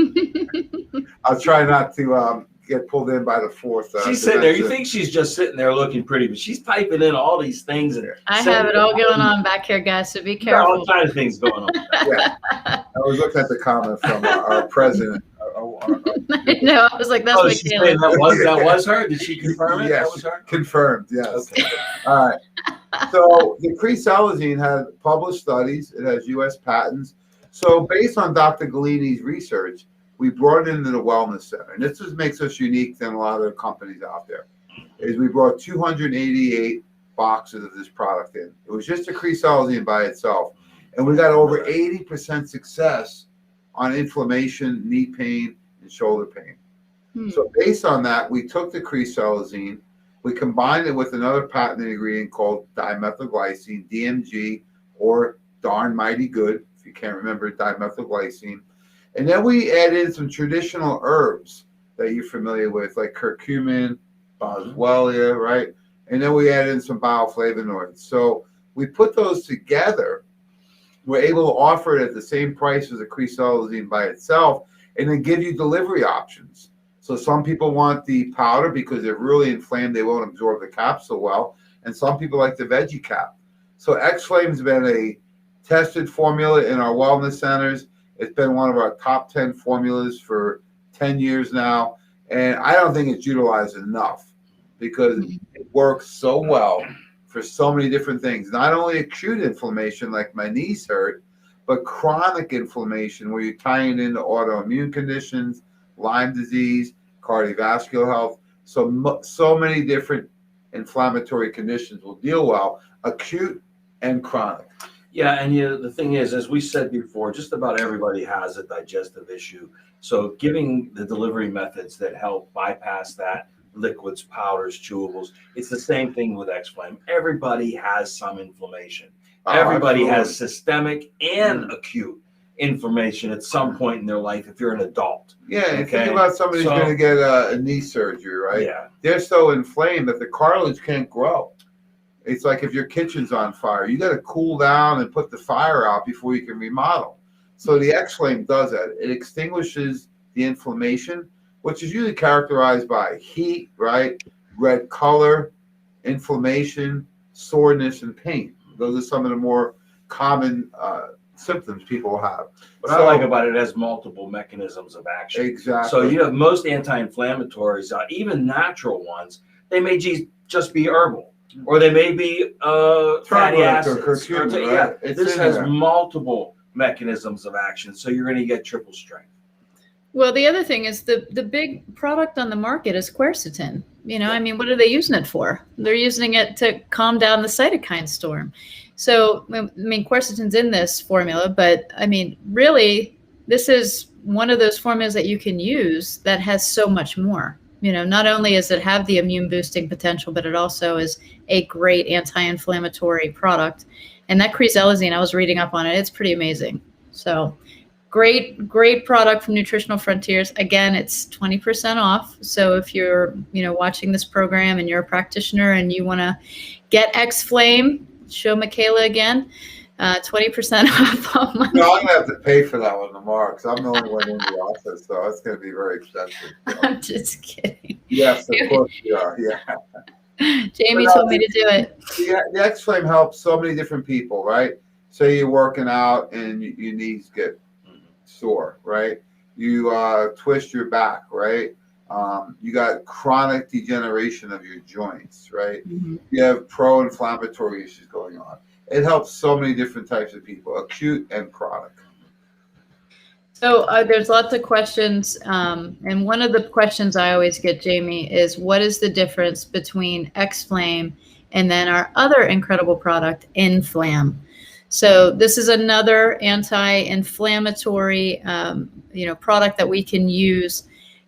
I'll try not to get pulled in by the fourth. She's sitting there. You think she's just sitting there looking pretty, but she's typing in all these things. And I have it all going on back here, guys, so be careful. All kinds of things going on. Yeah. I was looking at the comment from our president. I know. I was like, that's she's saying that was her? Did she confirm it? Yes, that was her? Confirmed, yes. Okay. All right. So the Quercetin has published studies. It has U.S. patents. So based on Dr. Galini's research, we brought it into the Wellness Center. And this makes us unique than a lot of the companies out there, is we brought 288 boxes of this product in. It was just a Quercetin by itself. And we got over 80% success on inflammation, knee pain, and shoulder pain. So based on that, we took the Quercetin, we combined it with another patented ingredient called dimethylglycine, DMG, or darn mighty good, if you can't remember dimethylglycine. And then we add in some traditional herbs that you're familiar with, like curcumin, boswellia, right? And then we add in some bioflavonoids. So we put those together. We're able to offer it at the same price as a Quercetin by itself, and then give you delivery options. So some people want the powder because they're really inflamed, they won't absorb the capsule well, and some people like the veggie cap. So X-Flame's been a tested formula in our wellness centers. It's been one of our top 10 formulas for 10 years now, and I don't think it's utilized enough because it works so well for so many different things. Not only acute inflammation like my knees hurt, but chronic inflammation where you're tying into autoimmune conditions, Lyme disease, cardiovascular health. So many different inflammatory conditions will deal well, acute and chronic. Yeah, and the thing is, as we said before, just about everybody has a digestive issue. So giving the delivery methods that help bypass that, liquids, powders, chewables, it's the same thing with X-Flame. Everybody has some inflammation. Everybody has systemic and acute inflammation at some point in their life if you're an adult. Yeah, and think about somebody who's going to get a knee surgery, right? Yeah. They're so inflamed that the cartilage can't grow. It's like if your kitchen's on fire, you got to cool down and put the fire out before you can remodel. So the X-Flame does that. It extinguishes the inflammation, which is usually characterized by heat, right? Red color, inflammation, soreness, and pain. Those are some of the more common symptoms people have. What I like about it has multiple mechanisms of action. Exactly. So you have most anti-inflammatories, even natural ones, they may just be herbal, or they may be fatty acids. Or curcumin, right? Yeah, this has multiple mechanisms of action, so you're going to get triple strength. Well, the other thing is the big product on the market is Quercetin. I mean, what are they using it for? They're using it to calm down the cytokine storm. So, I mean, Quercetin's in this formula, but I mean, really, this is one of those formulas that you can use that has so much more. Not only does it have the immune boosting potential, but it also is a great anti-inflammatory product. And that Quercetin, I was reading up on it. It's pretty amazing. So great product from Nutritional Frontiers. Again, it's 20% off. So if you're, watching this program and you're a practitioner and you want to get X-Flame, show Michaela again, 20% off all money. No, I'm going to have to pay for that one tomorrow because I'm the only one in the office, so it's going to be very expensive. I'm just kidding. Yes, of course you are, yeah. Jamie told me to do it. The X-Flame helps so many different people, right? Say you're working out and your knees get sore, right? You twist your back, right? You got chronic degeneration of your joints, right? Mm-hmm. You have pro-inflammatory issues going on. It helps so many different types of people, acute and chronic. So there's lots of questions. And one of the questions I always get, Jamie, is what is the difference between X-Flame and then our other incredible product, Inflam? So this is another anti-inflammatory, product that we can use.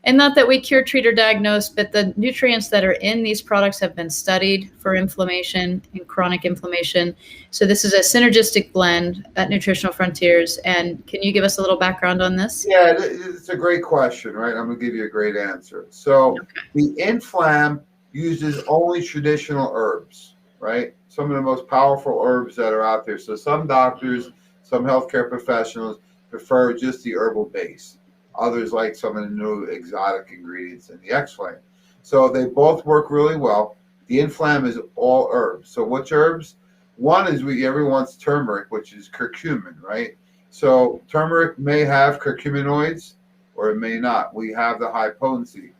And not that we cure, treat, or diagnose, but the nutrients that are in these products have been studied for inflammation and chronic inflammation. So this is a synergistic blend at Nutritional Frontiers. And can you give us a little background on this? Yeah, it's a great question, right? I'm going to give you a great answer. So the Inflam uses only traditional herbs, right? Some of the most powerful herbs that are out there. So some doctors, some healthcare professionals prefer just the herbal base. Others like some of the new exotic ingredients in the X-Flame. So they both work really well. The Inflam is all herbs. So which herbs? One is everyone's turmeric, which is curcumin, right? So turmeric may have curcuminoids or it may not. We have the high potency.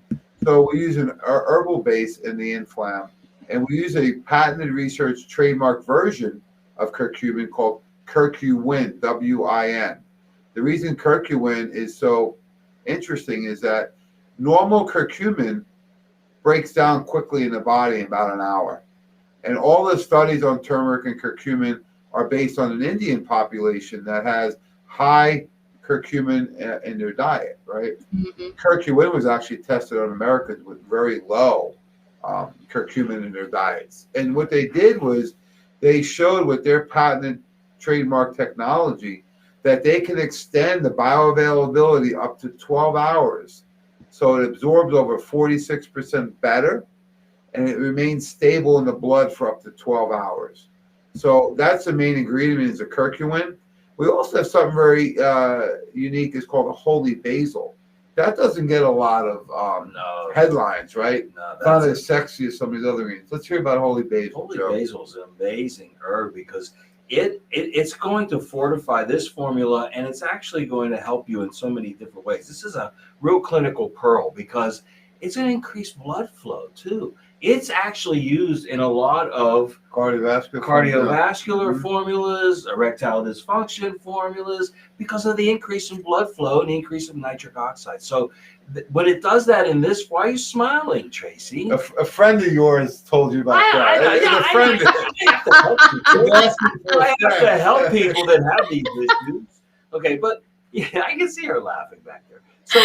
So we use an herbal base in the Inflam, and we use a patented research trademark version of curcumin called curcumin, W-I-N. The reason curcumin is so interesting is that normal curcumin breaks down quickly in the body in about an hour. And all the studies on turmeric and curcumin are based on an Indian population that has high curcumin in their diet, right? Mm-hmm. Curcumin was actually tested on Americans with very low curcumin in their diets. And what they did was they showed with their patented trademark technology that they can extend the bioavailability up to 12 hours. So it absorbs over 46% better, and it remains stable in the blood for up to 12 hours. So that's the main ingredient is the curcumin. We also have something very unique. It's called a holy basil. That doesn't get a lot of headlines, right? No, that's not as sexy as some of these other ingredients. Let's hear about holy basil. Holy basil is an amazing herb because it's going to fortify this formula, and it's actually going to help you in so many different ways. This is a real clinical pearl because it's going to increase blood flow too. It's actually used in a lot of cardiovascular formulas, erectile dysfunction formulas, because of the increase in blood flow and the increase of nitric oxide. So when it does that in this, why are you smiling, Tracy? A friend of yours told you about that. I have to help people that have these issues. Okay, but yeah, I can see her laughing back there. So,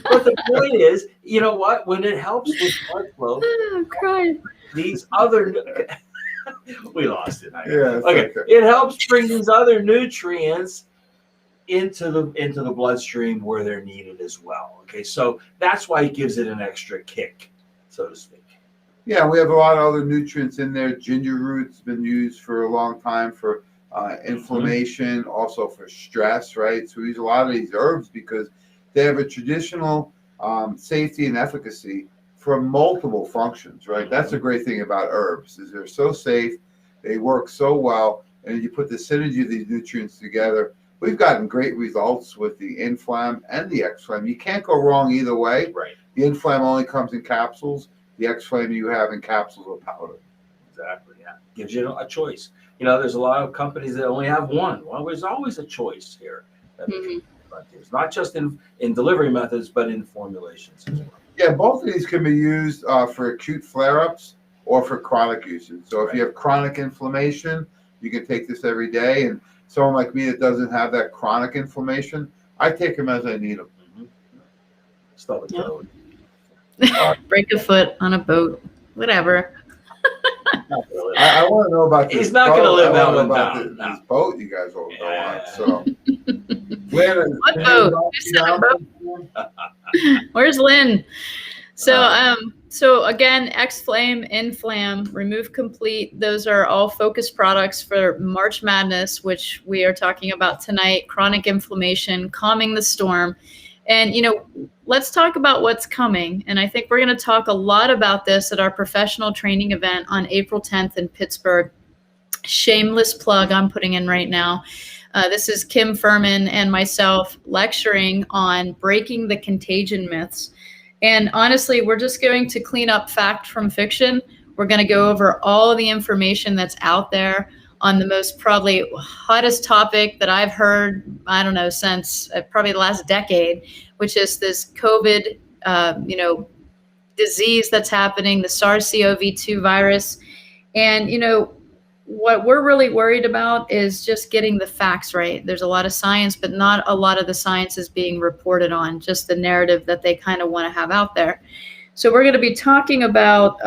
but the point is, you know what? When it helps with blood flow, I'm crying. These other we lost it. Okay. It helps bring these other nutrients into the bloodstream where they're needed as well. Okay, so that's why it gives it an extra kick, so to speak. Yeah, we have a lot of other nutrients in there. Ginger root's been used for a long time for inflammation, also for stress, right? So we use a lot of these herbs because they have a traditional safety and efficacy for multiple functions, right? Mm-hmm. That's a great thing about herbs is they're so safe, they work so well, and you put the synergy of these nutrients together. We've gotten great results with the Inflam and the X-Flame. You can't go wrong either way. Right. The Inflam only comes in capsules. The X-Flame you have in capsules or powder. Exactly, yeah. Gives you a choice. You know, there's a lot of companies that only have one. Well, there's always a choice here. It's not just in delivery methods, but in formulations as well. Yeah, both of these can be used for acute flare-ups or for chronic usage. So if you have chronic inflammation, you can take this every day. And someone like me that doesn't have that chronic inflammation, I take them as I need them. Mm-hmm. Stub a toe. Break a foot on a boat, whatever. I want to know about this. He's not going to live that one down. This boat you guys will go on. So, what boat? Who's on a boat? Where's Lynn? So again, X-Flame, Inflam, Remove Complete. Those are all focused products for March Madness, which we are talking about tonight. Chronic inflammation, calming the storm. And, let's talk about what's coming. And I think we're going to talk a lot about this at our professional training event on April 10th in Pittsburgh. Shameless plug I'm putting in right now. This is Kim Furman and myself lecturing on breaking the contagion myths. And honestly, we're just going to clean up fact from fiction. We're going to go over all of the information that's out there on the most probably hottest topic that I've heard, I don't know, since probably the last decade, which is this COVID, disease that's happening, the SARS-CoV-2 virus. And, what we're really worried about is just getting the facts right. There's a lot of science, but not a lot of the science is being reported on, just the narrative that they kind of want to have out there. So we're going to be talking about,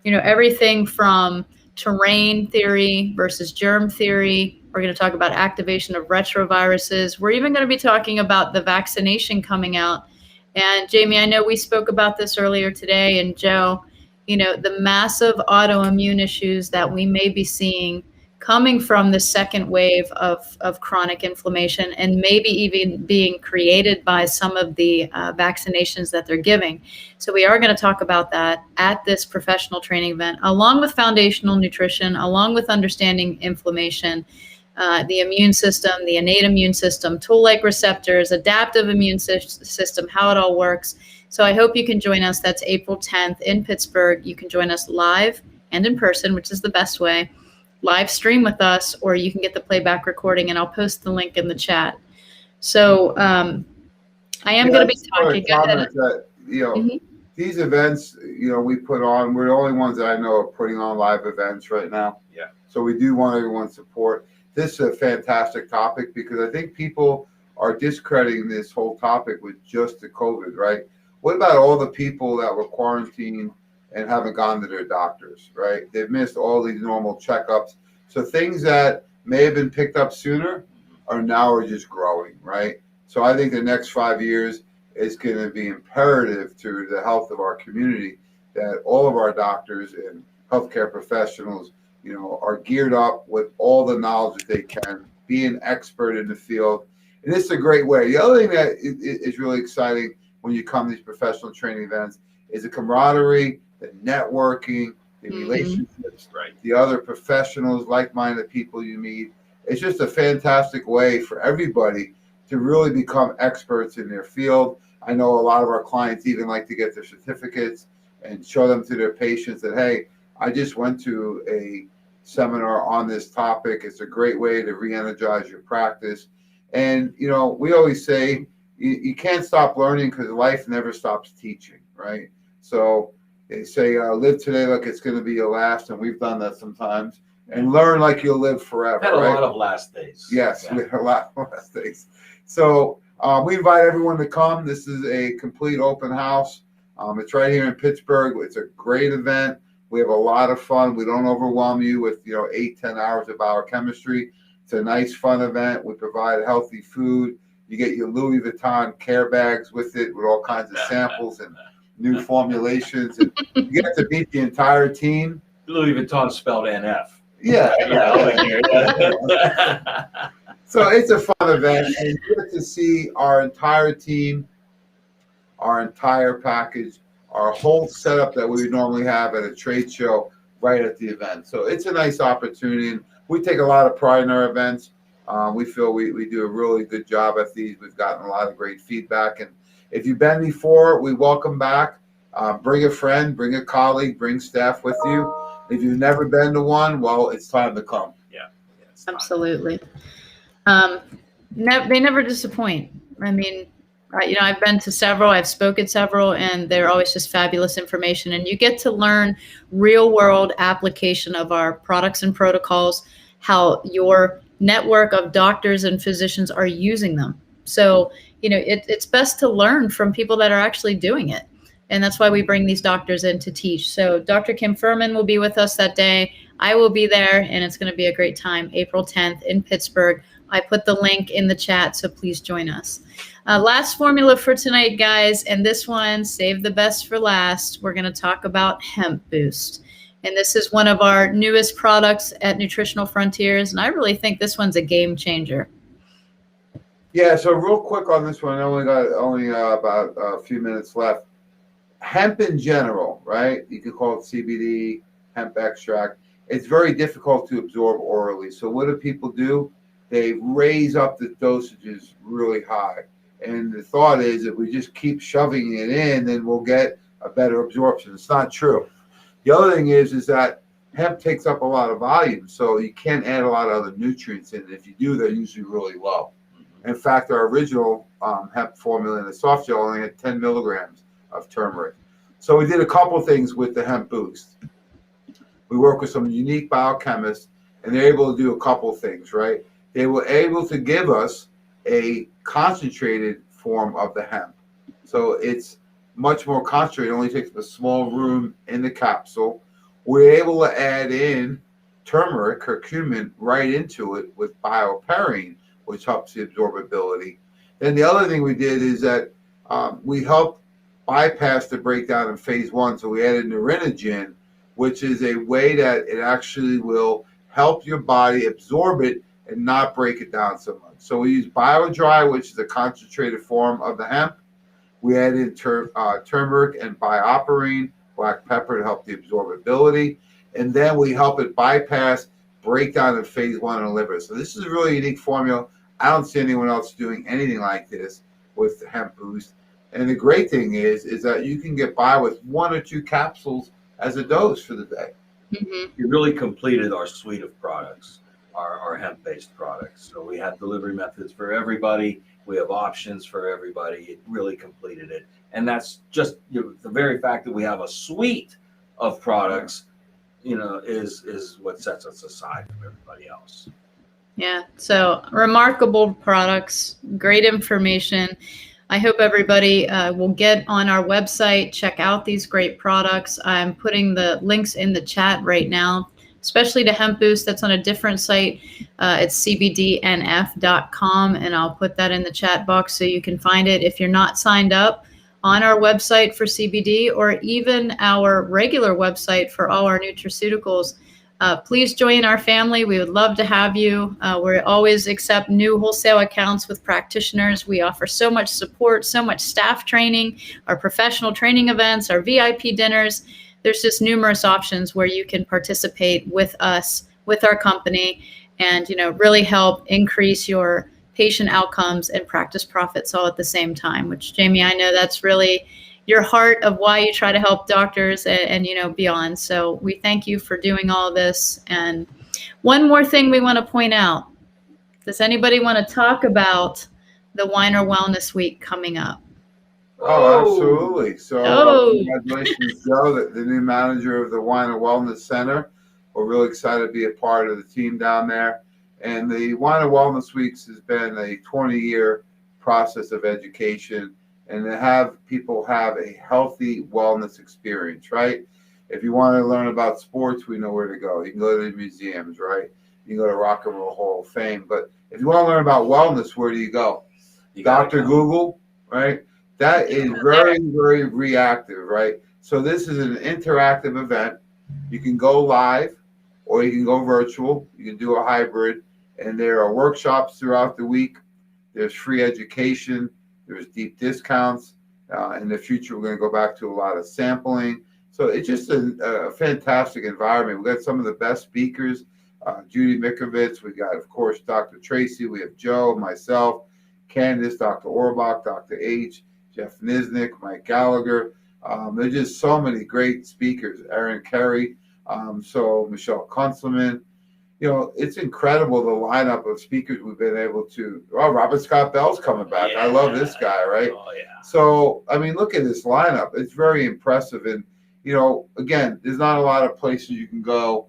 everything from terrain theory versus germ theory. We're going to talk about activation of retroviruses. We're even going to be talking about the vaccination coming out. And Jamie, I know we spoke about this earlier today, and Joe, the massive autoimmune issues that we may be seeing coming from the second wave of chronic inflammation, and maybe even being created by some of the vaccinations that they're giving. So we are going to talk about that at this professional training event, along with foundational nutrition, along with understanding inflammation, the immune system, the innate immune system, tool-like receptors, adaptive immune system, how it all works. So I hope you can join us. That's April 10th in Pittsburgh. You can join us live and in person, which is the best way. Live stream with us, or you can get the playback recording, and I'll post the link in the chat. So I am going to be talking. That, these events, we put on, we're the only ones that I know are putting on live events right now. Yeah. So we do want everyone's support. This is a fantastic topic, because I think people are discrediting this whole topic with just the COVID, right? What about all the people that were quarantined and haven't gone to their doctors, right? They've missed all these normal checkups. So things that may have been picked up sooner are just growing, right? So I think the next 5 years is going to be imperative to the health of our community, that all of our doctors and healthcare professionals, are geared up with all the knowledge that they can, be an expert in the field. And this is a great way. The other thing that is really exciting when you come to these professional training events is the camaraderie, the networking, the relationships, the other professionals, like-minded people you meet. It's just a fantastic way for everybody to really become experts in their field. I know a lot of our clients even like to get their certificates and show them to their patients that, hey, I just went to a seminar on this topic. It's a great way to re-energize your practice. And, we always say you can't stop learning, because life never stops teaching, right? So they say, live today like it's going to be your last, and we've done that sometimes, and learn like you'll live forever. Had a lot of last days. Yes, we had a lot of last days. So we invite everyone to come. This is a complete open house. It's right here in Pittsburgh. It's a great event. We have a lot of fun. We don't overwhelm you with 8-10 hours of biochemistry. It's a nice, fun event. We provide healthy food. You get your Louis Vuitton care bags with it, with all kinds of samples and new formulations, and you get to meet the entire team. Louis Vuitton spelled NF. Yeah. So it's a fun event, and you get to see our entire team, our entire package, our whole setup that we would normally have at a trade show right at the event. So it's a nice opportunity, and we take a lot of pride in our events. We feel we do a really good job at these. We've gotten a lot of great feedback, and if you've been before, we welcome back. Bring a friend, bring a colleague, bring staff with you. If you've never been to one, well, it's time to come. Yeah, absolutely. They never disappoint. I mean, I've been to several, I've spoken several, and they're always just fabulous information. And you get to learn real world application of our products and protocols, how your network of doctors and physicians are using them. So, it's best to learn from people that are actually doing it. And that's why we bring these doctors in to teach. So Dr. Kim Furman will be with us that day. I will be there, and it's going to be a great time, April 10th in Pittsburgh. I put the link in the chat, so please join us. Last formula for tonight, guys, and this one, save the best for last. We're going to talk about Hemp Boost. And this is one of our newest products at Nutritional Frontiers, and I really think this one's a game changer. Yeah, so real quick on this one, I only got about a few minutes left. Hemp in general, right? You could call it CBD, hemp extract. It's very difficult to absorb orally. So what do people do? They raise up the dosages really high. And the thought is if we just keep shoving it in, then we'll get a better absorption. It's not true. The other thing is that hemp takes up a lot of volume, so you can't add a lot of other nutrients in it. If you do, they're usually really low. In fact, our original hemp formula in the soft gel only had 10 milligrams of turmeric. So we did a couple things with the Hemp Boost. We work with some unique biochemists and they're able to do a couple things, right? They were able to give us a concentrated form of the hemp. So it's much more concentrated. It only takes a small room in the capsule. We're able to add in turmeric, curcumin, right into it with bioperine, which helps the absorbability. Then the other thing we did is that we helped bypass the breakdown in phase 1. So we added nerinogen, which is a way that it actually will help your body absorb it and not break it down so much. So we use BioDry, which is a concentrated form of the hemp. We added turmeric and bioperine, black pepper, to help the absorbability. And then we help it bypass breakdown in phase 1 in the liver. So this is a really unique formula. I don't see anyone else doing anything like this with the Hemp Boost. And the great thing is that you can get by with 1 or 2 capsules as a dose for the day. Mm-hmm. We really completed our suite of products, our hemp-based products. So we have delivery methods for everybody. We have options for everybody. It really completed it. And that's just the very fact that we have a suite of products, is what sets us aside from everybody else. Yeah. So remarkable products, great information. I hope everybody will get on our website, check out these great products. I'm putting the links in the chat right now, especially to Hemp Boost. That's on a different site. It's cbdnf.com, and I'll put that in the chat box so you can find it. If you're not signed up on our website for CBD, or even our regular website for all our nutraceuticals, please join our family. We would love to have you. We always accept new wholesale accounts with practitioners. We offer so much support, so much staff training, our professional training events, our VIP dinners. There's just numerous options where you can participate with us, with our company, and really help increase your patient outcomes and practice profits all at the same time, which, Jamie, I know that's really your heart of why you try to help doctors and beyond. So we thank you for doing all this. And one more thing we want to point out. Does anybody want to talk about the Weiner Wellness Week coming up? Oh, absolutely. So congratulations, Joe, the new manager of the Weiner Wellness Center. We're really excited to be a part of the team down there. And the Weiner Wellness Weeks has been a 20-year process of education, and to have people have a healthy wellness experience, right? If you want to learn about sports, we know where to go. You can go to the museums, right? You can go to Rock and Roll Hall of Fame. But if you want to learn about wellness, where do you go? Dr. Google, right? That is very, very reactive, right? So this is an interactive event. You can go live or you can go virtual. You can do a hybrid. And there are workshops throughout the week. There's free education. There's deep discounts. In the future, we're going to go back to a lot of sampling. So it's just a fantastic environment. We've got some of the best speakers. Judy Mikovits. We got, of course, Dr. Tracy. We have Joe, myself, Candace, Dr. Orbach, Dr. H, Jeff Niznik, Mike Gallagher. There's just so many great speakers. Aaron Carey. So Michelle Kunzelman. It's incredible the lineup of speakers we've been able to. Oh, Robert Scott Bell's coming back. Yeah. I love this guy, right? Oh, yeah. So, I mean, look at this lineup. It's very impressive. And, again, there's not a lot of places you can go.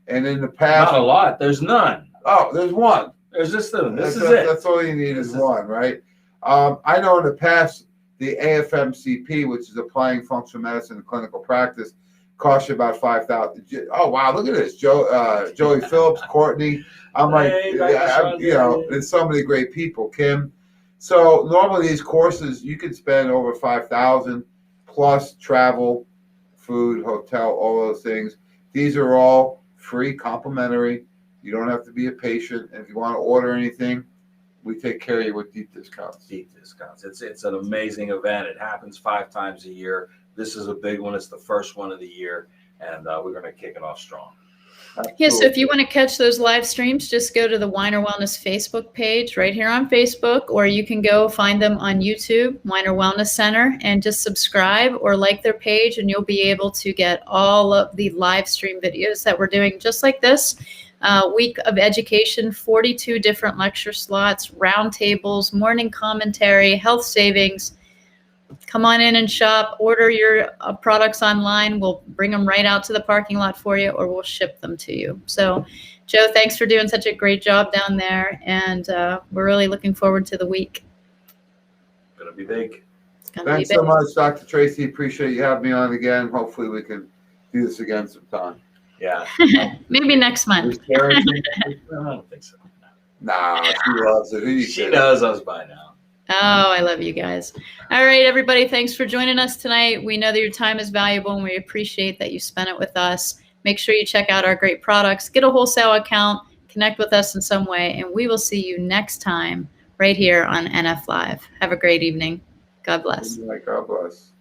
And in the past. Not a lot. There's none. Oh, there's one. There's this thing. This is it. That's all you need is one, right? I know in the past, the AFMCP, which is Applying Functional Medicine in Clinical Practice, cost you about $5,000. Oh wow, look at this, Joey Phillips, Courtney. I'm like, there's so many great people, Kim. So normally these courses you can spend over $5,000 plus travel, food, hotel, all those things. These are all free, complimentary. You don't have to be a patient. And if you want to order anything, we take care of you with deep discounts. Deep discounts. It's an amazing event. It happens 5 times a year. This is a big one. It's the first one of the year, and we're going to kick it off strong. Yeah, so if you want to catch those live streams, just go to the Weiner Wellness Facebook page right here on Facebook, or you can go find them on YouTube, Weiner Wellness Center, and just subscribe or like their page, and you'll be able to get all of the live stream videos that we're doing just like this. Week of education, 42 different lecture slots, roundtables, morning commentary, health savings, come on in and shop. Order your products online. We'll bring them right out to the parking lot for you, or we'll ship them to you. So, Joe, thanks for doing such a great job down there, and we're really looking forward to the week. Gonna be big. Thanks so much, Dr. Tracy. Appreciate you having me on again. Hopefully we can do this again sometime. Yeah. Maybe next month. I don't think so. Nah, she loves it. She knows us by now. Oh, I love you guys. All right, everybody. Thanks for joining us tonight. We know that your time is valuable, and we appreciate that you spent it with us. Make sure you check out our great products. Get a wholesale account. Connect with us in some way, and we will see you next time right here on NF Live. Have a great evening. God bless. God bless.